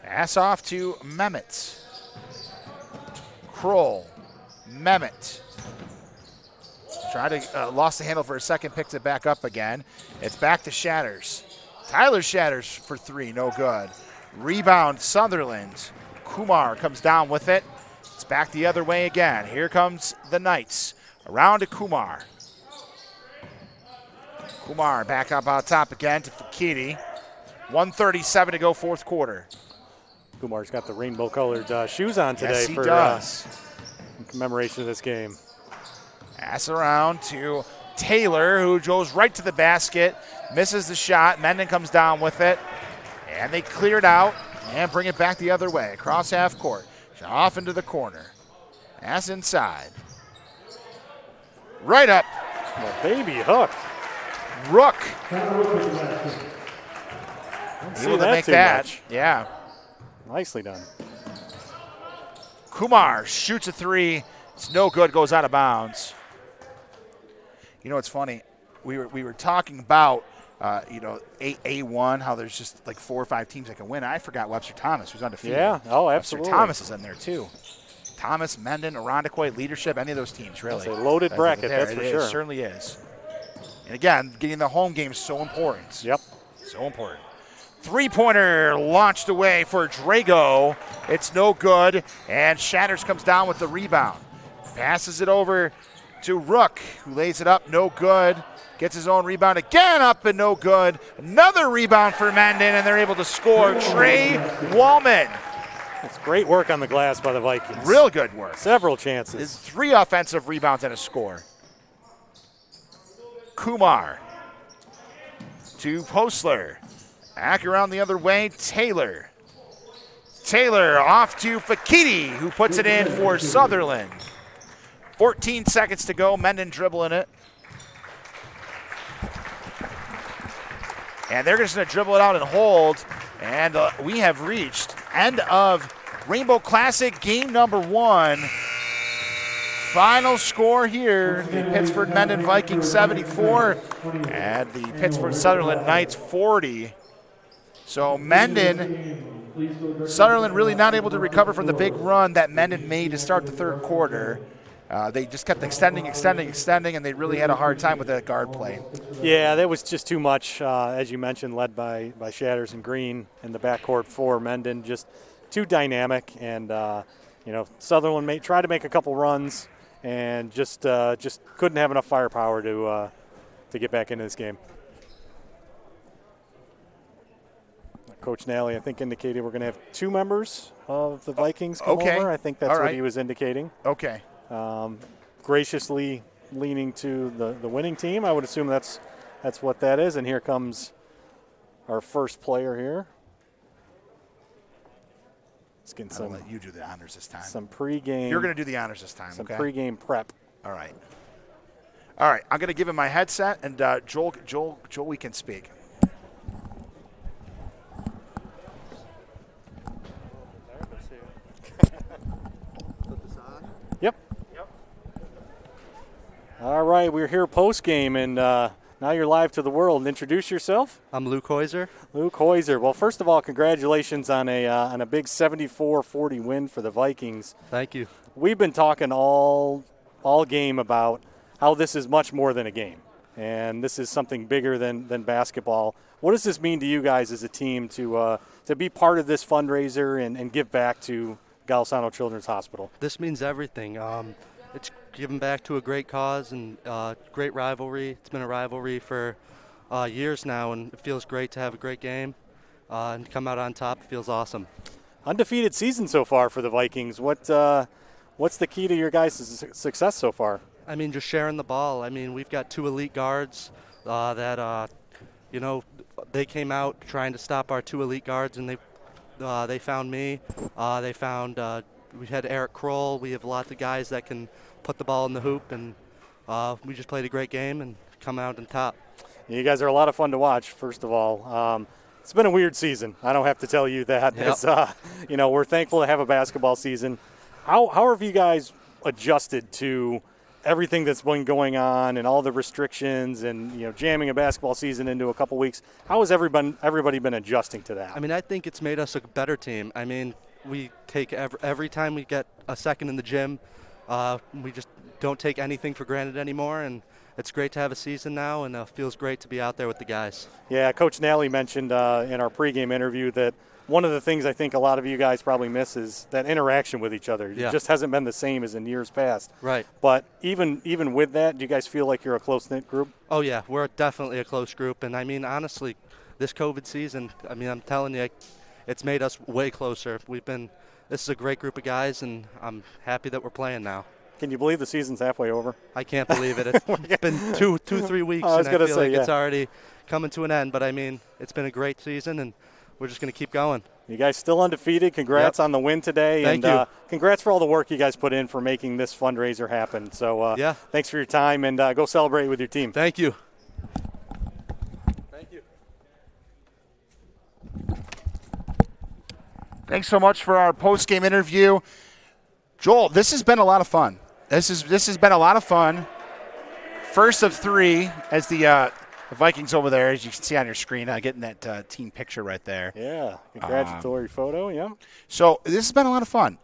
Pass off to Mehmet. Kroll. Mehmet. Lost the handle for a second, picks it back up again. It's back to Shatters. Tyler Shatters for three, no good. Rebound, Sutherland. Kumar comes down with it. It's back the other way again. Here comes the Knights. Around to Kumar. Kumar back up on top again to Fakiti. 1:37 to go, fourth quarter. Kumar's got the rainbow-colored shoes on today. Yes, he does. In commemoration of this game. Pass around to Taylor, who goes right to the basket, misses the shot. Mendon comes down with it, and they clear it out and bring it back the other way, across half court. Off into the corner. Pass inside. Right up. The baby hook. Rook. Able to make that. Yeah. Nicely done. Kumar shoots a three. It's no good, goes out of bounds. You know, it's funny. We were talking about, A1, how there's just like 4 or 5 teams that can win. I forgot Webster Thomas, who's undefeated. Yeah, oh, absolutely. Webster Thomas is in there, too. Thomas, Mendon, Irondequoit, Leadership, any of those teams, really. That's a loaded bracket, that's for sure. It certainly is. And again, getting the home game is so important. Yep. So important. Three-pointer launched away for Drago. It's no good, and Shatters comes down with the rebound. Passes it over to Rook, who lays it up, no good. Gets his own rebound again, up and no good. Another rebound for Mendon, and they're able to score. Trey Wallman. It's great work on the glass by the Vikings. Real good work. Several chances. It's 3 offensive rebounds and a score. Kumar to Postler. Back around the other way, Taylor. Taylor off to Fakiti, who puts it in for Sutherland. 14 seconds to go, Mendon dribbling it. And they're just going to dribble it out and hold. And we have reached end of Rainbow Classic game number 1. Final score here, the Pittsford Mendon Vikings 74 and the Pittsford Sutherland Knights 40. So Mendon Sutherland really not able to recover from the big run that Mendon made to start the third quarter. They just kept extending, and they really had a hard time with that guard play. Yeah, that was just too much, as you mentioned, led by Shatters and Green in the backcourt for Mendon. Just too dynamic, and Sutherland tried to make a couple runs and just couldn't have enough firepower to get back into this game. Coach Nally, I think, indicated we're going to have two members of the Vikings come over. I think that's what he was indicating. Okay. Graciously leaning to the winning team. I would assume that's what that is. And here comes our first player here. Let's get I'll let you do the honors this time. Some pregame. You're going to do the honors this time, some okay? Pregame prep. All right. I'm going to give him my headset, and Joel, we can speak. All right, we're here post-game, and now you're live to the world. Introduce yourself. I'm Luke Heuser. Luke Heuser. Well, first of all, congratulations on a big 74-40 win for the Vikings. Thank you. We've been talking all game about how this is much more than a game, and this is something bigger than basketball. What does this mean to you guys as a team to be part of this fundraiser and give back to Golisano Children's Hospital? This means everything. It's giving back to a great cause and great rivalry. It's been a rivalry for years now, and it feels great to have a great game and come out on top. It feels awesome. Undefeated season so far for the Vikings. What's the key to your guys' success so far? I mean, just sharing the ball. I mean, we've got two elite guards that they came out trying to stop our two elite guards, and they found me. We had Eric Kroll. We have lots of guys that can put the ball in the hoop, and we just played a great game and come out on top. You guys are a lot of fun to watch, first of all. It's been a weird season. I don't have to tell you that. Yep. We're thankful to have a basketball season. How have you guys adjusted to everything that's been going on and all the restrictions and jamming a basketball season into a couple weeks? How has everybody been adjusting to that? I mean, I think it's made us a better team. I mean, we take every time we get a second in the gym, we just don't take anything for granted anymore, and it's great to have a season now, and it feels great to be out there with the guys. Yeah, Coach Nally mentioned in our pregame interview that one of the things I think a lot of you guys probably miss is that interaction with each other. Yeah. It just hasn't been the same as in years past. Right. But even with that, do you guys feel like you're a close-knit group? Oh, yeah, we're definitely a close group, and I mean, honestly, this COVID season, I mean, I'm telling you, it's made us way closer. This is a great group of guys, and I'm happy that we're playing now. Can you believe the season's halfway over? I can't believe it. It's been 3 weeks, and I feel like it's already coming to an end. But, I mean, it's been a great season, and we're just going to keep going. You guys still undefeated. Congrats on the win today. Thank you. Congrats for all the work you guys put in for making this fundraiser happen. So thanks for your time, and go celebrate with your team. Thank you. Thanks so much for our post-game interview. Joel, this has been a lot of fun. This has been a lot of fun. First of three as the Vikings over there, as you can see on your screen, getting that team picture right there. Yeah, congratulatory photo, yeah. So this has been a lot of fun.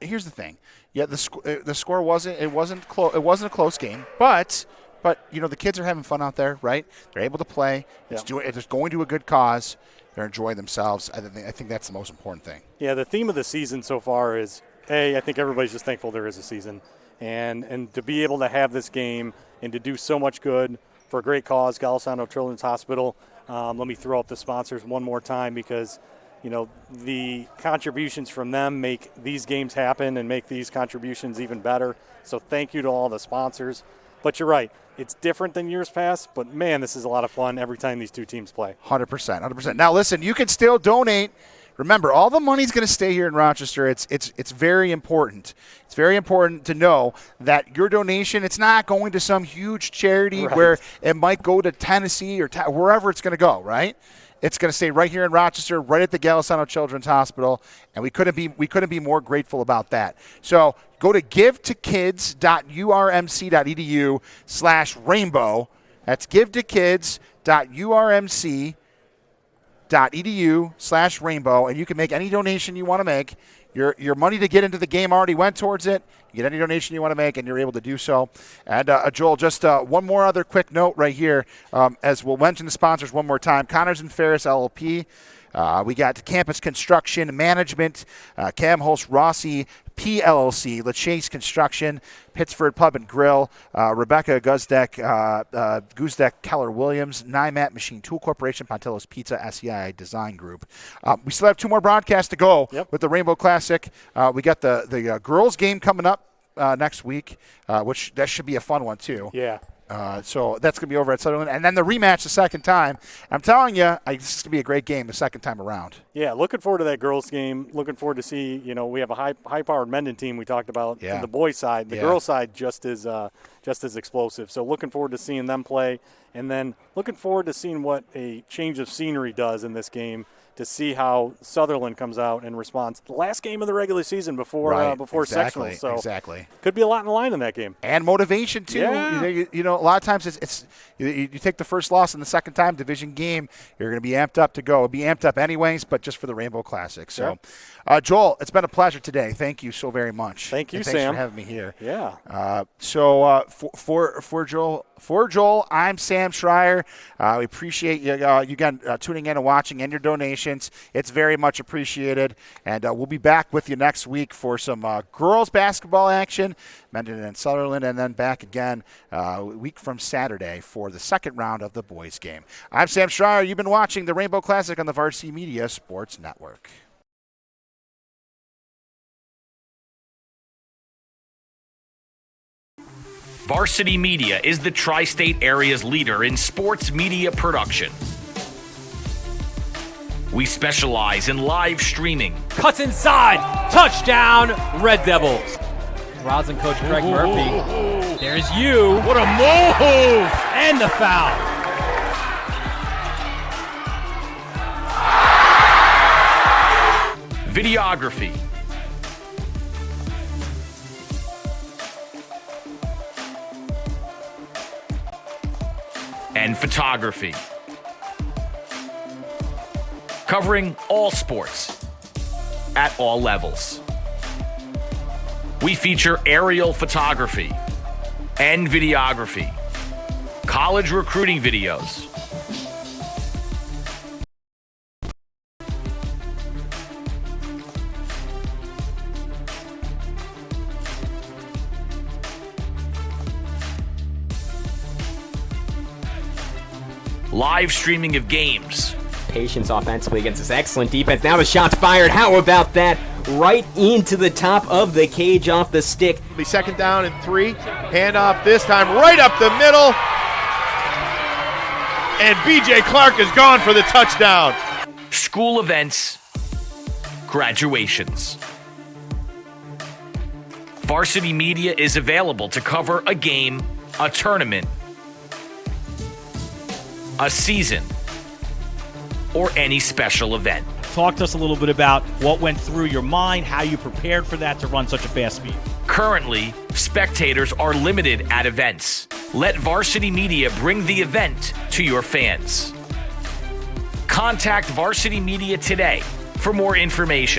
Here's the thing. Yeah, the score wasn't a close game, but the kids are having fun out there, right? They're able to play. It's going to a good cause. They're enjoying themselves. I think that's the most important thing. Yeah, the theme of the season so far is, I think everybody's just thankful there is a season. And to be able to have this game and to do so much good for a great cause, Golisano Children's Hospital. Let me throw up the sponsors one more time because, the contributions from them make these games happen and make these contributions even better. So thank you to all the sponsors. But you're right. It's different than years past, but, man, this is a lot of fun every time these two teams play. 100%. Now, listen, you can still donate. Remember, all the money's going to stay here in Rochester. It's very important. It's very important to know that your donation, it's not going to some huge charity where it might go to Tennessee or wherever it's going to go, right? It's going to stay right here in Rochester, right at the Golisano Children's Hospital, and we couldn't be more grateful about that. So go to givetokids.urmc.edu/rainbow. That's givetokids.urmc.edu pittsford.edu/rainbow, and you can make any donation you want to make. Your money to get into the game already went towards it. You get any donation you want to make, and you're able to do so. And Joel, just one more other quick note right here, as we'll mention the sponsors one more time. Connors and Ferris LLP. We got Campus Construction Management, Cam Holst Rossi PLLC, LaChase Construction, Pittsford Pub and Grill, Rebecca Guzdek Keller Williams, NIMAT Machine Tool Corporation, Pontillo's Pizza, SEI Design Group. We still have 2 more broadcasts to go with the Rainbow Classic. We got the girls game coming up next week, which that should be a fun one too. Yeah. So that's going to be over at Sutherland. And then the rematch the second time. I'm telling you, it's going to be a great game the second time around. Yeah, looking forward to that girls' game. Looking forward to see, we have a high-powered Mendon team we talked about on the boys' side. The girls' side just as explosive. So looking forward to seeing them play. And then looking forward to seeing what a change of scenery does in this game, to see how Sutherland comes out and responds. The last game of the regular season before sectionals. So could be a lot in the line in that game. And motivation too. Yeah. You know, a lot of times it's you take the first loss in the second time division game, you're going to be amped up to go. It'll be amped up anyways, but just for the Rainbow Classic. So, Joel, it's been a pleasure today. Thank you so very much. Thank you, and thanks Sam, for having me here. Yeah. For Joel, I'm Sam Schreier. We appreciate you again tuning in and watching, and your donations. It's very much appreciated. And we'll be back with you next week for some girls basketball action, Mendon and Sutherland, and then back again a week from Saturday for the second round of the boys game. I'm Sam Schreier. You've been watching the Rainbow Classic on the Varsity Media Sports Network. Varsity Media is the tri-state area's leader in sports media production. We specialize in live streaming. Cuts inside. Touchdown, Red Devils. Rosin coach Craig Murphy. There's you. What a move. And the foul. Videography. And photography. Covering all sports at all levels. We feature aerial photography and videography, college recruiting videos, live streaming of games. Patience offensively against this excellent defense. Now the shot's fired. How about that? Right into the top of the cage off the stick. Be second down and 3. Handoff this time right up the middle. And B.J. Clark is gone for the touchdown. School events, graduations. Varsity Media is available to cover a game, a tournament, a season, or any special event. Talk to us a little bit about what went through your mind, how you prepared for that to run such a fast speed. Currently, spectators are limited at events. Let Varsity Media bring the event to your fans. Contact Varsity Media today for more information.